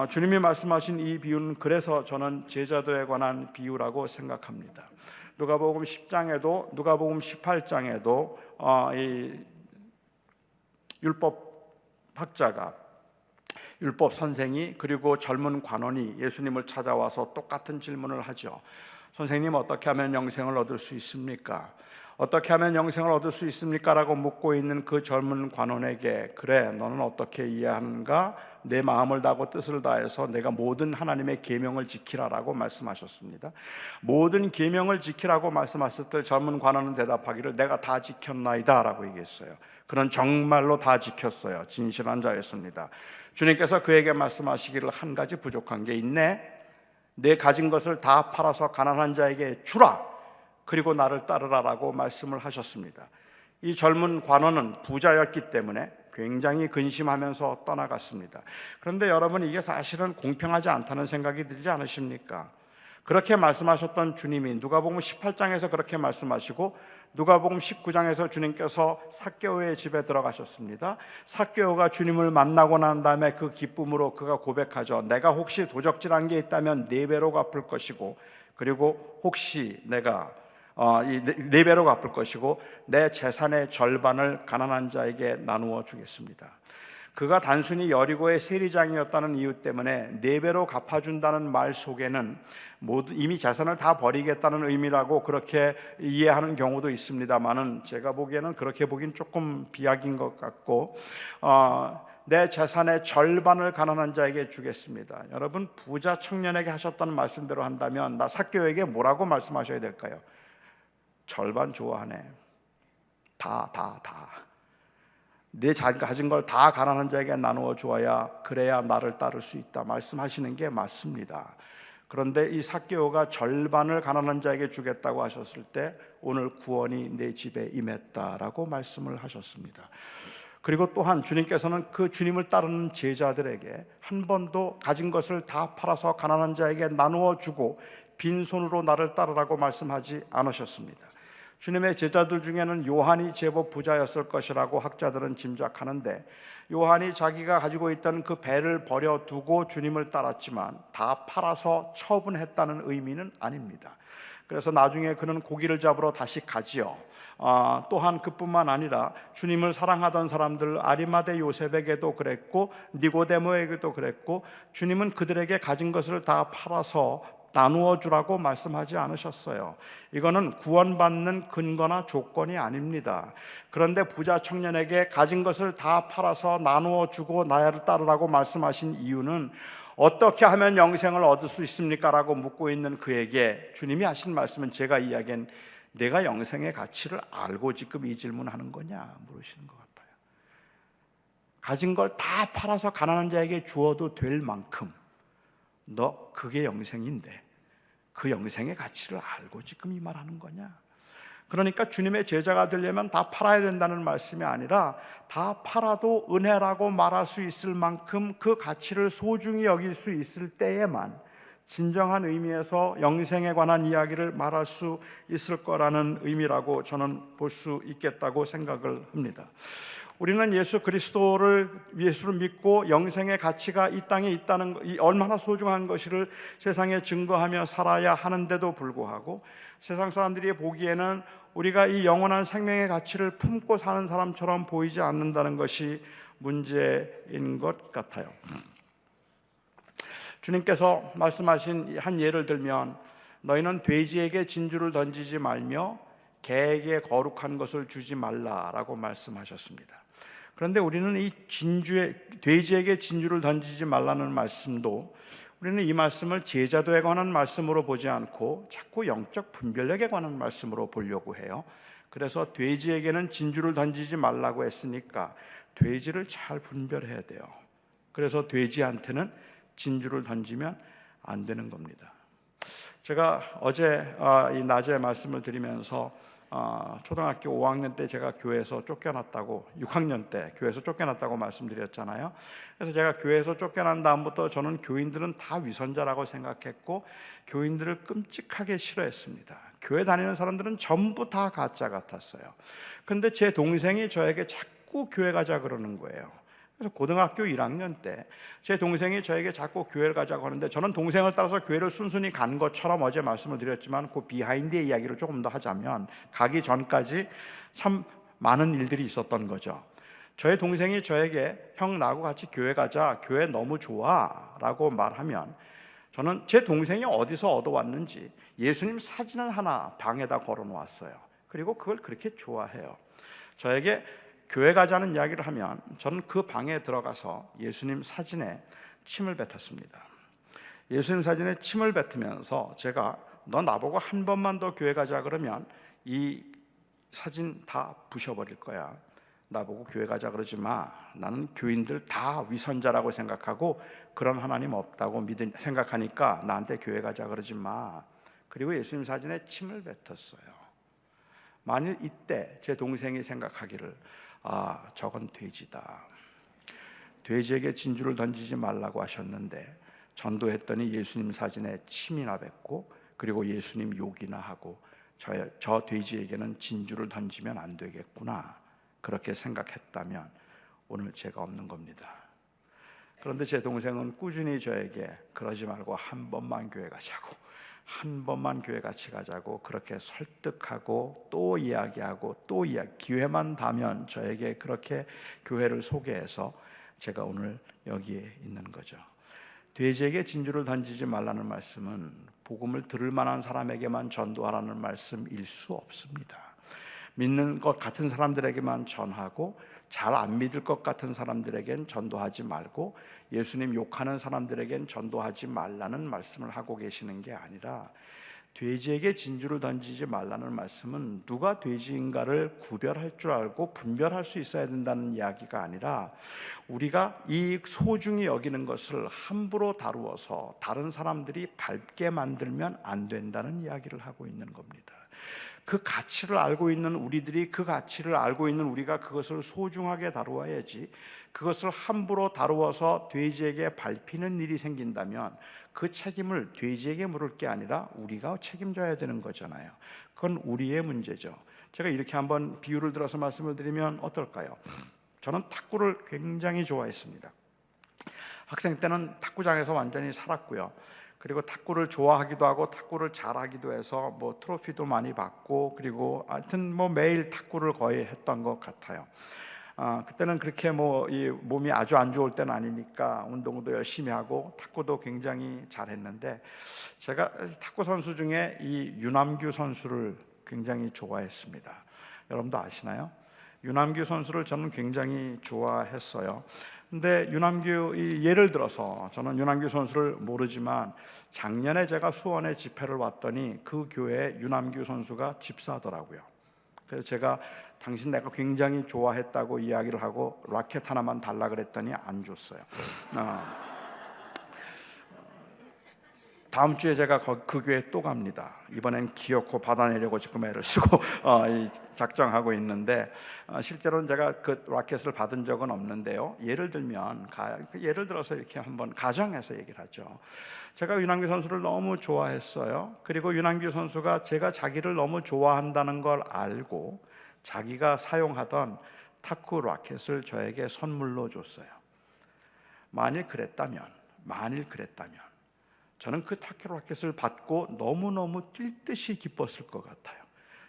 주님이 말씀하신 이 비유는 그래서 저는 제자도에 관한 비유라고 생각합니다. 누가복음 10장에도 누가복음 18장에도 이 율법학자가, 율법 선생이 그리고 젊은 관원이 예수님을 찾아와서 똑같은 질문을 하죠. 선생님, 어떻게 하면 영생을 얻을 수 있습니까? 어떻게 하면 영생을 얻을 수 있습니까? 라고 묻고 있는 그 젊은 관원에게 그래, 너는 어떻게 이해하는가? 내 마음을 다하고 뜻을 다해서 내가 모든 하나님의 계명을 지키라라고 말씀하셨습니다. 모든 계명을 지키라고 말씀하셨을 때 젊은 관원은 대답하기를 내가 다 지켰나이다 라고 얘기했어요. 그는 정말로 다 지켰어요. 진실한 자였습니다. 주님께서 그에게 말씀하시기를 한 가지 부족한 게 있네. 내 가진 것을 다 팔아서 가난한 자에게 주라. 그리고 나를 따르라라고 말씀을 하셨습니다. 이 젊은 관원은 부자였기 때문에 굉장히 근심하면서 떠나갔습니다. 그런데 여러분, 이게 사실은 공평하지 않다는 생각이 들지 않으십니까? 그렇게 말씀하셨던 주님이 누가복음 18장에서 그렇게 말씀하시고 누가복음 19장에서 주님께서 삭개오의 집에 들어가셨습니다. 삭개오가 주님을 만나고 난 다음에 그 기쁨으로 그가 고백하죠. 내가 혹시 도적질한 게 있다면 4배로 갚을 것이고, 그리고 혹시 내가 네 배로 갚을 것이고 내 재산의 절반을 가난한 자에게 나누어 주겠습니다. 그가 단순히 여리고의 세리장이었다는 이유 때문에 4배로 갚아준다는 말 속에는 이미 재산을 다 버리겠다는 의미라고 그렇게 이해하는 경우도 있습니다만은, 제가 보기에는 그렇게 보긴 조금 비약인 것 같고, 내 재산의 절반을 가난한 자에게 주겠습니다. 여러분, 부자 청년에게 하셨던 말씀대로 한다면 나 삭개오에게 뭐라고 말씀하셔야 될까요? 절반 좋아하네. 다. 내 가진 걸 다 가난한 자에게 나누어 주어야 그래야 나를 따를 수 있다 말씀하시는 게 맞습니다. 그런데 이 삭개오가 절반을 가난한 자에게 주겠다고 하셨을 때 오늘 구원이 내 집에 임했다라고 말씀을 하셨습니다. 그리고 또한 주님께서는 그 주님을 따르는 제자들에게 한 번도 가진 것을 다 팔아서 가난한 자에게 나누어 주고 빈손으로 나를 따르라고 말씀하지 않으셨습니다. 주님의 제자들 중에는 요한이 제법 부자였을 것이라고 학자들은 짐작하는데, 요한이 자기가 가지고 있던 그 배를 버려두고 주님을 따랐지만 다 팔아서 처분했다는 의미는 아닙니다. 그래서 나중에 그는 고기를 잡으러 다시 가지요. 또한 그뿐만 아니라 주님을 사랑하던 사람들 아리마대 요셉에게도 그랬고 니고데모에게도 그랬고, 주님은 그들에게 가진 것을 다 팔아서 나누어 주라고 말씀하지 않으셨어요. 이거는 구원받는 근거나 조건이 아닙니다. 그런데 부자 청년에게 가진 것을 다 팔아서 나누어 주고 나를 따르라고 말씀하신 이유는 어떻게 하면 영생을 얻을 수 있습니까? 라고 묻고 있는 그에게 주님이 하신 말씀은 제가 이야기한 내가 영생의 가치를 알고 지금 이 질문하는 거냐 물으시는 것 같아요. 가진 걸 다 팔아서 가난한 자에게 주어도 될 만큼 너 그게 영생인데 그 영생의 가치를 알고 지금 이 말하는 거냐? 그러니까 주님의 제자가 되려면 다 팔아야 된다는 말씀이 아니라 다 팔아도 은혜라고 말할 수 있을 만큼 그 가치를 소중히 여길 수 있을 때에만 진정한 의미에서 영생에 관한 이야기를 말할 수 있을 거라는 의미라고 저는 볼 수 있겠다고 생각을 합니다. 우리는 예수를 믿고 영생의 가치가 이 땅에 있다는 얼마나 소중한 것을 세상에 증거하며 살아야 하는데도 불구하고 세상 사람들이 보기에는 우리가 이 영원한 생명의 가치를 품고 사는 사람처럼 보이지 않는다는 것이 문제인 것 같아요. 주님께서 말씀하신 한 예를 들면 너희는 돼지에게 진주를 던지지 말며 개에게 거룩한 것을 주지 말라라고 말씀하셨습니다. 그런데 우리는 이 돼지에게 진주를 던지지 말라는 말씀도 우리는 이 말씀을 제자도에 관한 말씀으로 보지 않고 자꾸 영적 분별력에 관한 말씀으로 보려고 해요. 그래서 돼지에게는 진주를 던지지 말라고 했으니까 돼지를 잘 분별해야 돼요. 그래서 돼지한테는 진주를 던지면 안 되는 겁니다. 제가 어제 이 낮에 말씀을 드리면서 초등학교 5학년 때 제가 교회에서 쫓겨났다고, 6학년 때 교회에서 쫓겨났다고 말씀드렸잖아요. 그래서 제가 교회에서 쫓겨난 다음부터 저는 교인들은 다 위선자라고 생각했고 교인들을 끔찍하게 싫어했습니다. 교회 다니는 사람들은 전부 다 가짜 같았어요. 그런데 제 동생이 저에게 자꾸 교회 가자 그러는 거예요. 그래서 고등학교 1학년 때 제 동생이 저에게 자꾸 교회를 가자고 하는데 저는 동생을 따라서 교회를 순순히 간 것처럼 어제 말씀을 드렸지만 그 비하인드의 이야기를 조금 더 하자면 가기 전까지 참 많은 일들이 있었던 거죠. 저의 동생이 저에게 형 나하고 같이 교회 가자, 교회 너무 좋아 라고 말하면 저는 제 동생이 어디서 얻어왔는지 예수님 사진을 하나 방에다 걸어 놓았어요. 그리고 그걸 그렇게 좋아해요. 저에게 교회 가자는 이야기를 하면 저는 그 방에 들어가서 예수님 사진에 침을 뱉었습니다. 예수님 사진에 침을 뱉으면서 제가 너 나보고 한 번만 더 교회 가자 그러면 이 사진 다 부셔버릴 거야. 나보고 교회 가자 그러지 마. 나는 교인들 다 위선자라고 생각하고 그런 하나님 없다고 생각하니까 나한테 교회 가자 그러지 마. 그리고 예수님 사진에 침을 뱉었어요. 만일 이때 제 동생이 생각하기를 저건 돼지다. 돼지에게 진주를 던지지 말라고 하셨는데 전도했더니 예수님 사진에 침이나 뱉고 그리고 예수님 욕이나 하고 저 돼지에게는 진주를 던지면 안 되겠구나, 그렇게 생각했다면 오늘 제가 없는 겁니다. 그런데 제 동생은 꾸준히 저에게 그러지 말고 한 번만 교회 가자고, 한 번만 교회 같이 가자고 그렇게 설득하고 또 이야기하고 또 기회만 닿으면 저에게 그렇게 교회를 소개해서 제가 오늘 여기에 있는 거죠. 돼지에게 진주를 던지지 말라는 말씀은 복음을 들을 만한 사람에게만 전도하라는 말씀일 수 없습니다. 믿는 것 같은 사람들에게만 전하고 잘 안 믿을 것 같은 사람들에겐 전도하지 말고 예수님 욕하는 사람들에겐 전도하지 말라는 말씀을 하고 계시는 게 아니라, 돼지에게 진주를 던지지 말라는 말씀은 누가 돼지인가를 구별할 줄 알고 분별할 수 있어야 된다는 이야기가 아니라 우리가 이 소중히 여기는 것을 함부로 다루어서 다른 사람들이 밟게 만들면 안 된다는 이야기를 하고 있는 겁니다. 그 가치를 알고 있는 우리들이, 그 가치를 알고 있는 우리가 그것을 소중하게 다루어야지, 그것을 함부로 다루어서 돼지에게 밟히는 일이 생긴다면 그 책임을 돼지에게 물을 게 아니라 우리가 책임져야 되는 거잖아요. 그건 우리의 문제죠. 제가 이렇게 한번 비유를 들어서 말씀을 드리면 어떨까요? 저는 탁구를 굉장히 좋아했습니다. 학생 때는 탁구장에서 완전히 살았고요. 그리고 탁구를 좋아하기도 하고 탁구를 잘하기도 해서 트로피도 많이 받고, 그리고 하여튼 매일 탁구를 거의 했던 것 같아요. 그때는 그렇게 이 몸이 아주 안 좋을 때는 아니니까 운동도 열심히 하고 탁구도 굉장히 잘했는데, 제가 탁구 선수 중에 이 유남규 선수를 굉장히 좋아했습니다. 여러분도 아시나요? 유남규 선수를 저는 굉장히 좋아했어요. 근데 예를 들어서 저는 유남규 선수를 모르지만 작년에 제가 수원에 집회를 왔더니 그 교회에 유남규 선수가 집사더라고요. 그래서 제가 당신 내가 굉장히 좋아했다고 이야기를 하고 라켓 하나만 달라 그랬더니 안 줬어요. 다음 주에 제가 그 교회에 또 갑니다. 이번엔 기어코 받아내려고 지금 애를 쓰고 작정하고 있는데, 실제로는 제가 그 라켓을 받은 적은 없는데요. 예를 들어서 이렇게 한번 가정에서 얘기를 하죠. 제가 윤한규 선수를 너무 좋아했어요. 그리고 윤한규 선수가 제가 자기를 너무 좋아한다는 걸 알고 자기가 사용하던 탁구 라켓을 저에게 선물로 줬어요. 만일 그랬다면 저는 그 탁구 라켓을 받고 너무너무 뛸 듯이 기뻤을 것 같아요.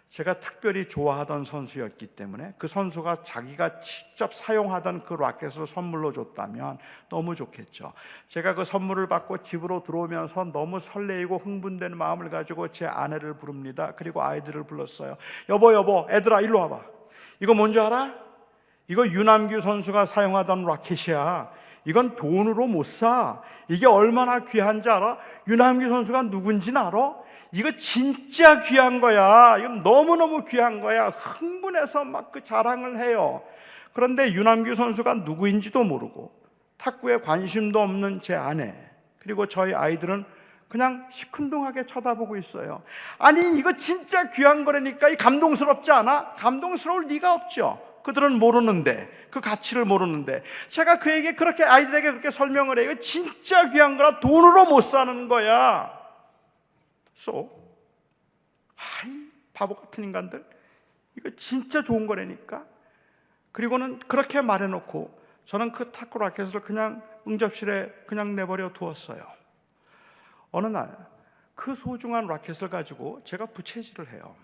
제가 특별히 좋아하던 선수였기 때문에 그 선수가 자기가 직접 사용하던 그 라켓을 선물로 줬다면 너무 좋겠죠. 제가 그 선물을 받고 집으로 들어오면서 너무 설레이고 흥분된 마음을 가지고 제 아내를 부릅니다. 그리고 아이들을 불렀어요. 여보, 애들아 일로 와봐. 이거 뭔지 알아? 이거 유남규 선수가 사용하던 라켓이야. 이건 돈으로 못 사. 이게 얼마나 귀한지 알아? 유남규 선수가 누군지는 알아? 이거 진짜 귀한 거야. 이건 너무너무 귀한 거야. 흥분해서 막 그 자랑을 해요. 그런데 유남규 선수가 누구인지도 모르고 탁구에 관심도 없는 제 아내, 그리고 저희 아이들은 그냥 시큰둥하게 쳐다보고 있어요. 아니 이거 진짜 귀한 거라니까. 이 감동스럽지 않아? 감동스러울 리가 없죠. 그들은 모르는데, 그 가치를 모르는데 제가 그렇게 아이들에게 그렇게 설명을 해요. 이거 진짜 귀한 거라 돈으로 못 사는 거야. 바보 같은 인간들, 이거 진짜 좋은 거라니까. 그리고는 그렇게 말해놓고 저는 그 탁구 라켓을 그냥 응접실에 그냥 내버려 두었어요. 어느 날 그 소중한 라켓을 가지고 제가 부채질을 해요.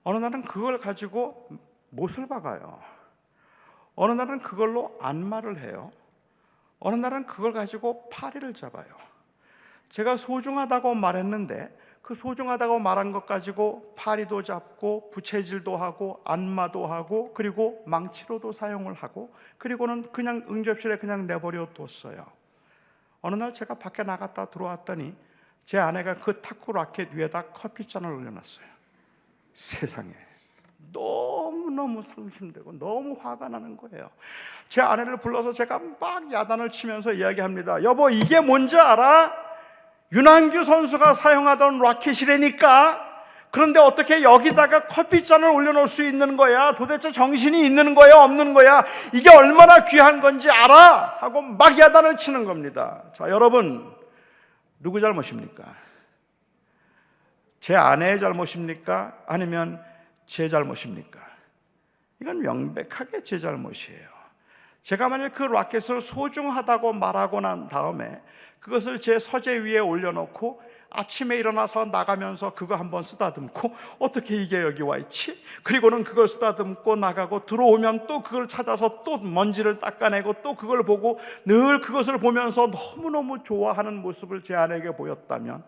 어느 날은 그걸 가지고 못을 박아요. 어느 날은 그걸로 안마를 해요. 어느 날은 그걸 가지고 파리를 잡아요. 제가 소중하다고 말했는데 그 소중하다고 말한 것 가지고 파리도 잡고 부채질도 하고 안마도 하고 그리고 망치로도 사용을 하고 그리고는 그냥 응접실에 그냥 내버려 뒀어요. 어느 날 제가 밖에 나갔다 들어왔더니 제 아내가 그 타코 라켓 위에다 커피잔을 올려놨어요. 세상에, 너무너무 상심되고 너무 화가 나는 거예요. 제 아내를 불러서 제가 막 야단을 치면서 이야기합니다. 여보, 이게 뭔지 알아? 윤한규 선수가 사용하던 라켓이라니까. 그런데 어떻게 여기다가 커피잔을 올려놓을 수 있는 거야? 도대체 정신이 있는 거야, 없는 거야? 이게 얼마나 귀한 건지 알아? 하고 막 야단을 치는 겁니다. 자, 여러분, 누구 잘못입니까? 제 아내의 잘못입니까? 아니면 제 잘못입니까? 이건 명백하게 제 잘못이에요. 제가 만약 그 라켓을 소중하다고 말하고 난 다음에 그것을 제 서재 위에 올려놓고 아침에 일어나서 나가면서 그거 한번 쓰다듬고 어떻게 이게 여기 와 있지? 그리고는 그걸 쓰다듬고 나가고 들어오면 또 그걸 찾아서 또 먼지를 닦아내고 또 그걸 보고 늘 그것을 보면서 너무너무 좋아하는 모습을 제 아내에게 보였다면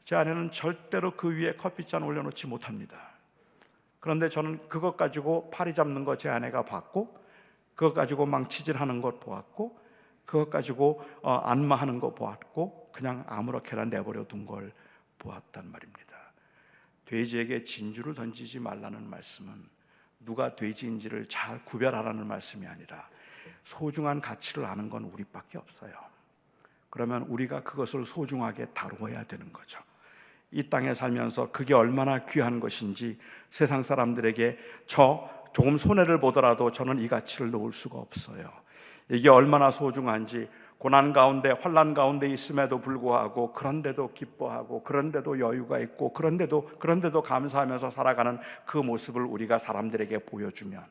제 아내는 절대로 그 위에 커피잔 올려놓지 못합니다. 그런데 저는 그것 가지고 파리 잡는 거 제 아내가 봤고, 그것 가지고 망치질하는 것 보았고, 그것 가지고 안마하는 거 보았고, 그냥 아무렇게나 내버려 둔 걸 보았단 말입니다. 돼지에게 진주를 던지지 말라는 말씀은 누가 돼지인지를 잘 구별하라는 말씀이 아니라 소중한 가치를 아는 건 우리밖에 없어요. 그러면 우리가 그것을 소중하게 다루어야 되는 거죠. 이 땅에 살면서 그게 얼마나 귀한 것인지 세상 사람들에게 조금 손해를 보더라도 저는 이 가치를 놓을 수가 없어요. 이게 얼마나 소중한지, 고난 가운데 환난 가운데 있음에도 불구하고 그런데도 기뻐하고 그런데도 여유가 있고 그런데도 감사하면서 살아가는 그 모습을 우리가 사람들에게 보여주면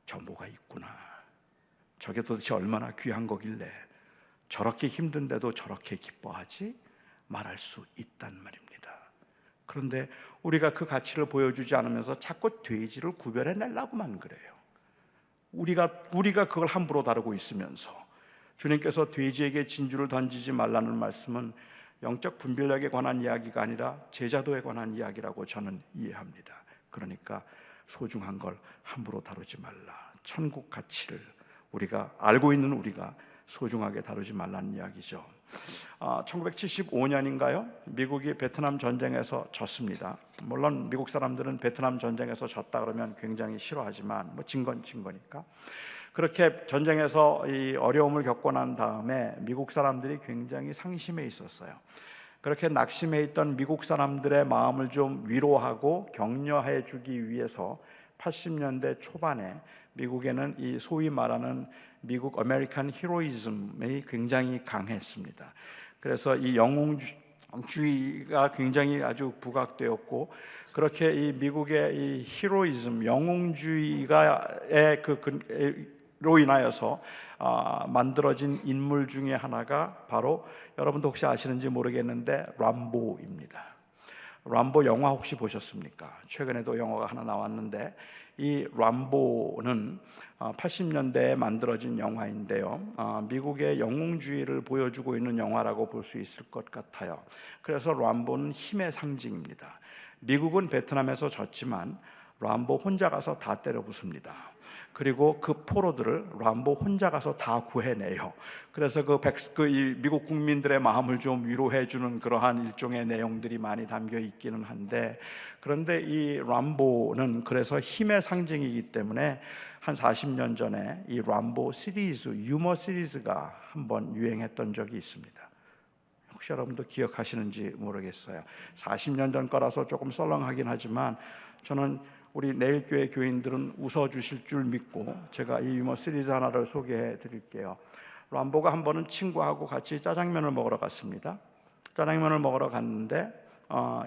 저 뭐가 있구나, 저게 도대체 얼마나 귀한 거길래 저렇게 힘든데도 저렇게 기뻐하지, 말할 수 있단 말입니다. 그런데 우리가 그 가치를 보여주지 않으면서 자꾸 돼지를 구별해내려고만 그래요. 우리가 그걸 함부로 다루고 있으면서 주님께서 돼지에게 진주를 던지지 말라는 말씀은 영적 분별력에 관한 이야기가 아니라 제자도에 관한 이야기라고 저는 이해합니다. 그러니까 소중한 걸 함부로 다루지 말라. 천국 가치를 우리가 알고 있는 우리가 소중하게 다루지 말라는 이야기죠. 1975년인가요? 미국이 베트남 전쟁에서 졌습니다. 물론 미국 사람들은 베트남 전쟁에서 졌다 그러면 굉장히 싫어하지만 진 건 진 거니까. 그렇게 전쟁에서 이 어려움을 겪고 난 다음에 미국 사람들이 굉장히 상심해 있었어요. 그렇게 낙심해 있던 미국 사람들의 마음을 좀 위로하고 격려해 주기 위해서 80년대 초반에 미국에는 이 소위 말하는 미국 아메리칸 히로이즘이 굉장히 강했습니다. 그래서 이 영웅주의가 굉장히 아주 부각되었고, 그렇게 이 미국의 이 히로이즘, 영웅주의가의 로 인하여서 만들어진 인물 중에 하나가 바로, 여러분도 혹시 아시는지 모르겠는데 람보입니다. 람보 영화 혹시 보셨습니까? 최근에도 영화가 하나 나왔는데 이 람보는 80년대에 만들어진 영화인데요, 미국의 영웅주의를 보여주고 있는 영화라고 볼 수 있을 것 같아요. 그래서 람보는 힘의 상징입니다. 미국은 베트남에서 졌지만 람보 혼자 가서 다 때려 부숩니다. 그리고 그 포로들을 람보 혼자 가서 다 구해내요. 그래서 이 미국 국민들의 마음을 좀 위로해주는 그러한 일종의 내용들이 많이 담겨 있기는 한데, 그런데 이 람보는 그래서 힘의 상징이기 때문에 한 40년 전에 이 람보 시리즈, 유머 시리즈가 한번 유행했던 적이 있습니다. 혹시 여러분도 기억하시는지 모르겠어요. 40년 전 거라서 조금 썰렁하긴 하지만 저는 우리 내일교회 교인들은 웃어주실 줄 믿고 제가 이 유머 시리즈 하나를 소개해 드릴게요. 람보가 한 번은 친구하고 같이 짜장면을 먹으러 갔습니다. 짜장면을 먹으러 갔는데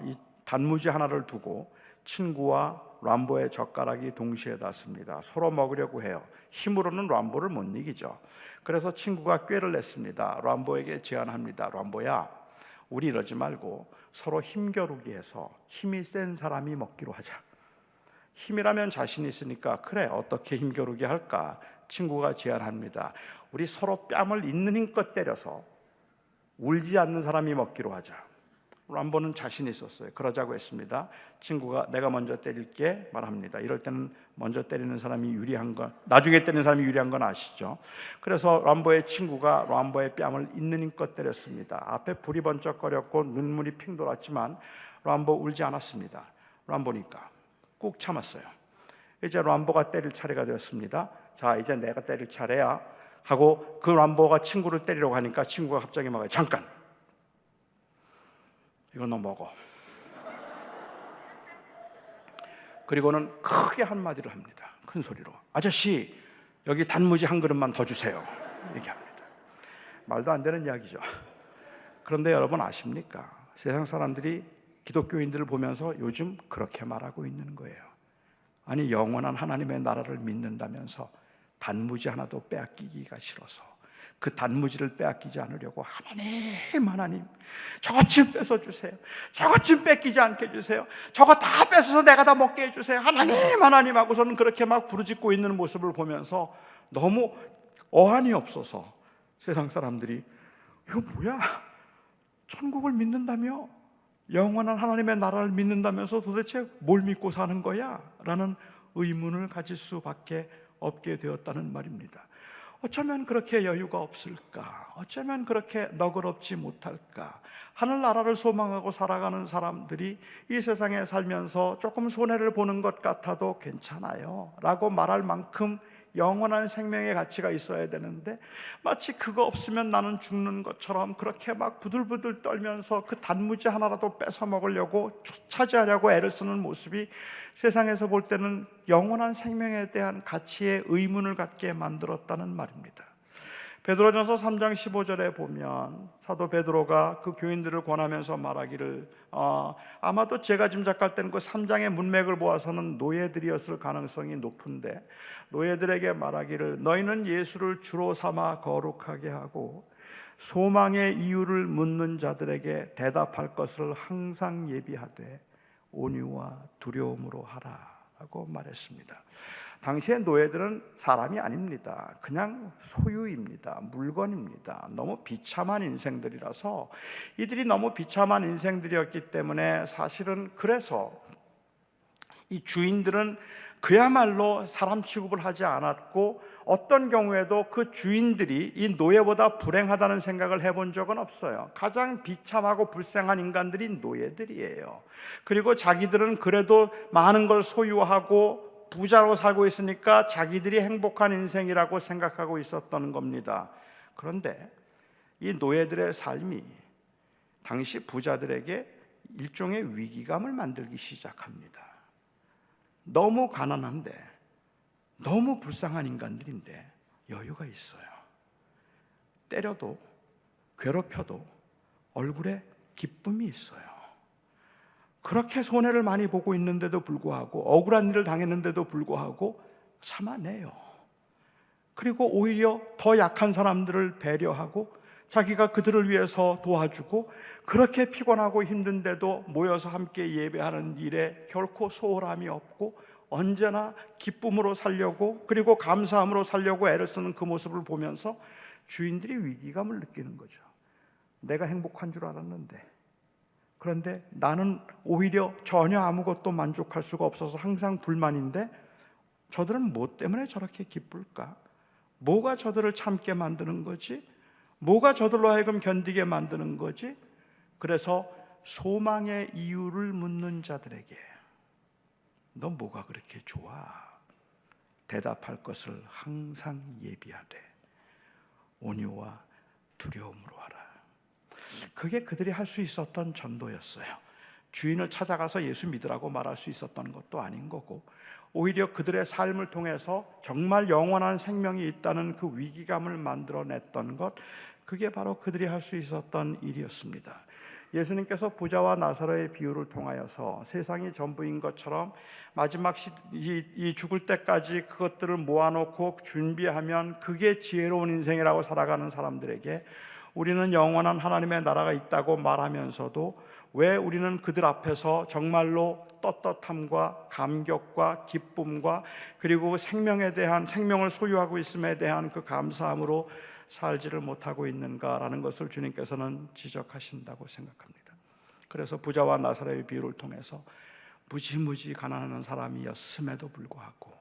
이 단무지 하나를 두고 친구와 람보의 젓가락이 동시에 닿습니다. 서로 먹으려고 해요. 힘으로는 람보를 못 이기죠. 그래서 친구가 꾀를 냈습니다. 람보에게 제안합니다. 람보야, 우리 이러지 말고 서로 힘겨루기 해서 힘이 센 사람이 먹기로 하자. 힘이라면 자신 있으니까 그래, 어떻게 힘겨루기 할까? 친구가 제안합니다. 우리 서로 뺨을 있는 힘껏 때려서 울지 않는 사람이 먹기로 하자. 람보는 자신이 있었어요. 그러자고 했습니다. 친구가 내가 먼저 때릴게 말합니다. 이럴 때는 먼저 때리는 사람이 유리한 건, 나중에 때리는 사람이 유리한 건 아시죠? 그래서 람보의 친구가 람보의 뺨을 있는 힘껏 때렸습니다. 앞에 불이 번쩍거렸고 눈물이 핑 돌았지만 람보 울지 않았습니다. 람보니까 꾹 참았어요. 이제 람보가 때릴 차례가 되었습니다. 자, 이제 내가 때릴 차례야 하고 그 람보가 친구를 때리려고 하니까 친구가 갑자기 막아요. 잠깐, 이거 너 먹어. 그리고는 크게 한마디를 합니다. 큰 소리로, 아저씨 여기 단무지 한 그릇만 더 주세요, 얘기합니다. 말도 안 되는 이야기죠. 그런데 여러분 아십니까? 세상 사람들이 기독교인들을 보면서 요즘 그렇게 말하고 있는 거예요. 아니, 영원한 하나님의 나라를 믿는다면서 단무지 하나도 빼앗기기가 싫어서 그 단무지를 빼앗기지 않으려고 하나님 저것 좀 뺏어주세요, 저것 좀 뺏기지 않게 해주세요, 저거 다 뺏어서 내가 다 먹게 해주세요, 하나님 하고서는 그렇게 막 부르짖고 있는 모습을 보면서 너무 어한이 없어서 세상 사람들이 이거 뭐야, 천국을 믿는다며, 영원한 하나님의 나라를 믿는다면서 도대체 뭘 믿고 사는 거야? 라는 의문을 가질 수밖에 없게 되었다는 말입니다. 어쩌면 그렇게 여유가 없을까? 어쩌면 그렇게 너그럽지 못할까? 하늘나라를 소망하고 살아가는 사람들이 이 세상에 살면서 조금 손해를 보는 것 같아도 괜찮아요 라고 말할 만큼 영원한 생명의 가치가 있어야 되는데, 마치 그거 없으면 나는 죽는 것처럼 그렇게 막 부들부들 떨면서 그 단무지 하나라도 뺏어 먹으려고 차지하려고 애를 쓰는 모습이 세상에서 볼 때는 영원한 생명에 대한 가치에 의문을 갖게 만들었다는 말입니다. 베드로전서 3장 15절에 보면 사도 베드로가 그 교인들을 권하면서 말하기를, 아마도 제가 짐작할 때는 그 3장의 문맥을 보아서는 노예들이었을 가능성이 높은데, 노예들에게 말하기를 너희는 예수를 주로 삼아 거룩하게 하고 소망의 이유를 묻는 자들에게 대답할 것을 항상 예비하되 온유와 두려움으로 하라 라고 말했습니다. 당시의 노예들은 사람이 아닙니다. 그냥 소유입니다. 물건입니다. 너무 비참한 인생들이라서, 이들이 너무 비참한 인생들이었기 때문에 사실은 그래서 이 주인들은 그야말로 사람 취급을 하지 않았고, 어떤 경우에도 그 주인들이 이 노예보다 불행하다는 생각을 해본 적은 없어요. 가장 비참하고 불쌍한 인간들이 노예들이에요. 그리고 자기들은 그래도 많은 걸 소유하고 부자로 살고 있으니까 자기들이 행복한 인생이라고 생각하고 있었던 겁니다. 그런데 이 노예들의 삶이 당시 부자들에게 일종의 위기감을 만들기 시작합니다. 너무 가난한데, 너무 불쌍한 인간들인데 여유가 있어요. 때려도 괴롭혀도 얼굴에 기쁨이 있어요. 그렇게 손해를 많이 보고 있는데도 불구하고, 억울한 일을 당했는데도 불구하고 참아내요. 그리고 오히려 더 약한 사람들을 배려하고 자기가 그들을 위해서 도와주고, 그렇게 피곤하고 힘든데도 모여서 함께 예배하는 일에 결코 소홀함이 없고 언제나 기쁨으로 살려고, 그리고 감사함으로 살려고 애를 쓰는 그 모습을 보면서 주인들이 위기감을 느끼는 거죠. 내가 행복한 줄 알았는데, 그런데 나는 오히려 전혀 아무것도 만족할 수가 없어서 항상 불만인데 저들은 뭐 때문에 저렇게 기쁠까? 뭐가 저들을 참게 만드는 거지? 뭐가 저들로 하여금 견디게 만드는 거지? 그래서 소망의 이유를 묻는 자들에게 너 뭐가 그렇게 좋아? 대답할 것을 항상 예비하되 온유와 두려움으로 하라. 그게 그들이 할 수 있었던 전도였어요. 주인을 찾아가서 예수 믿으라고 말할 수 있었던 것도 아닌 거고, 오히려 그들의 삶을 통해서 정말 영원한 생명이 있다는 그 위기감을 만들어냈던 것, 그게 바로 그들이 할 수 있었던 일이었습니다. 예수님께서 부자와 나사로의 비유를 통하여서 세상이 전부인 것처럼 마지막 이 죽을 때까지 그것들을 모아놓고 준비하면 그게 지혜로운 인생이라고 살아가는 사람들에게 우리는 영원한 하나님의 나라가 있다고 말하면서도 왜 우리는 그들 앞에서 정말로 떳떳함과 감격과 기쁨과 그리고 생명을 소유하고 있음에 대한 그 감사함으로 살지를 못하고 있는가라는 것을 주님께서는 지적하신다고 생각합니다. 그래서 부자와 나사로의 비유를 통해서 무지무지 가난한 사람이었음에도 불구하고,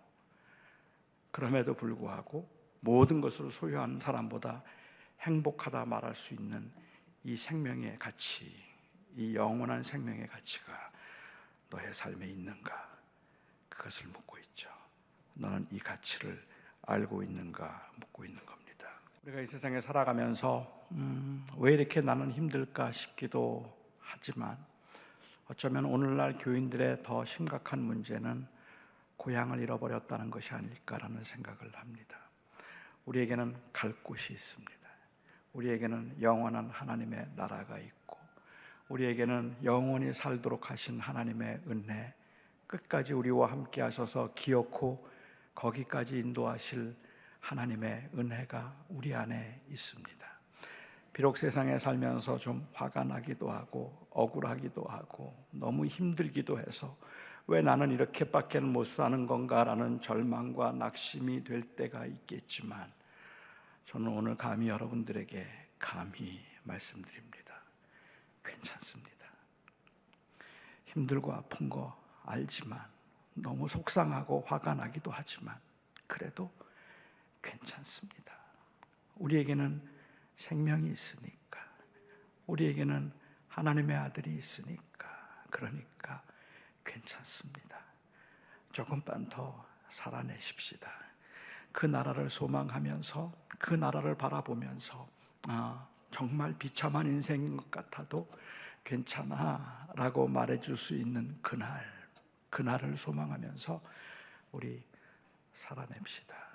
그럼에도 불구하고 모든 것을 소유한 사람보다 행복하다 말할 수 있는 이 생명의 가치, 이 영원한 생명의 가치가 너의 삶에 있는가? 그것을 묻고 있죠. 너는 이 가치를 알고 있는가? 묻고 있는 겁니다. 우리가 이 세상에 살아가면서 왜 이렇게 나는 힘들까 싶기도 하지만, 어쩌면 오늘날 교인들의 더 심각한 문제는 고향을 잃어버렸다는 것이 아닐까라는 생각을 합니다. 우리에게는 갈 곳이 있습니다. 우리에게는 영원한 하나님의 나라가 있고, 우리에게는 영원히 살도록 하신 하나님의 은혜, 끝까지 우리와 함께 하셔서 기어코 거기까지 인도하실 하나님의 은혜가 우리 안에 있습니다. 비록 세상에 살면서 좀 화가 나기도 하고 억울하기도 하고 너무 힘들기도 해서 왜 나는 이렇게밖에 못 사는 건가라는 절망과 낙심이 될 때가 있겠지만, 저는 오늘 감히 여러분들에게 감히 말씀드립니다. 괜찮습니다. 힘들고 아픈 거 알지만, 너무 속상하고 화가 나기도 하지만, 그래도 괜찮습니다. 우리에게는 생명이 있으니까, 우리에게는 하나님의 아들이 있으니까, 그러니까 괜찮습니다. 조금만 더 살아내십시다. 그 나라를 소망하면서, 그 나라를 바라보면서 정말 비참한 인생인 것 같아도 괜찮아 라고 말해줄 수 있는 그날을 소망하면서 우리 살아냅시다.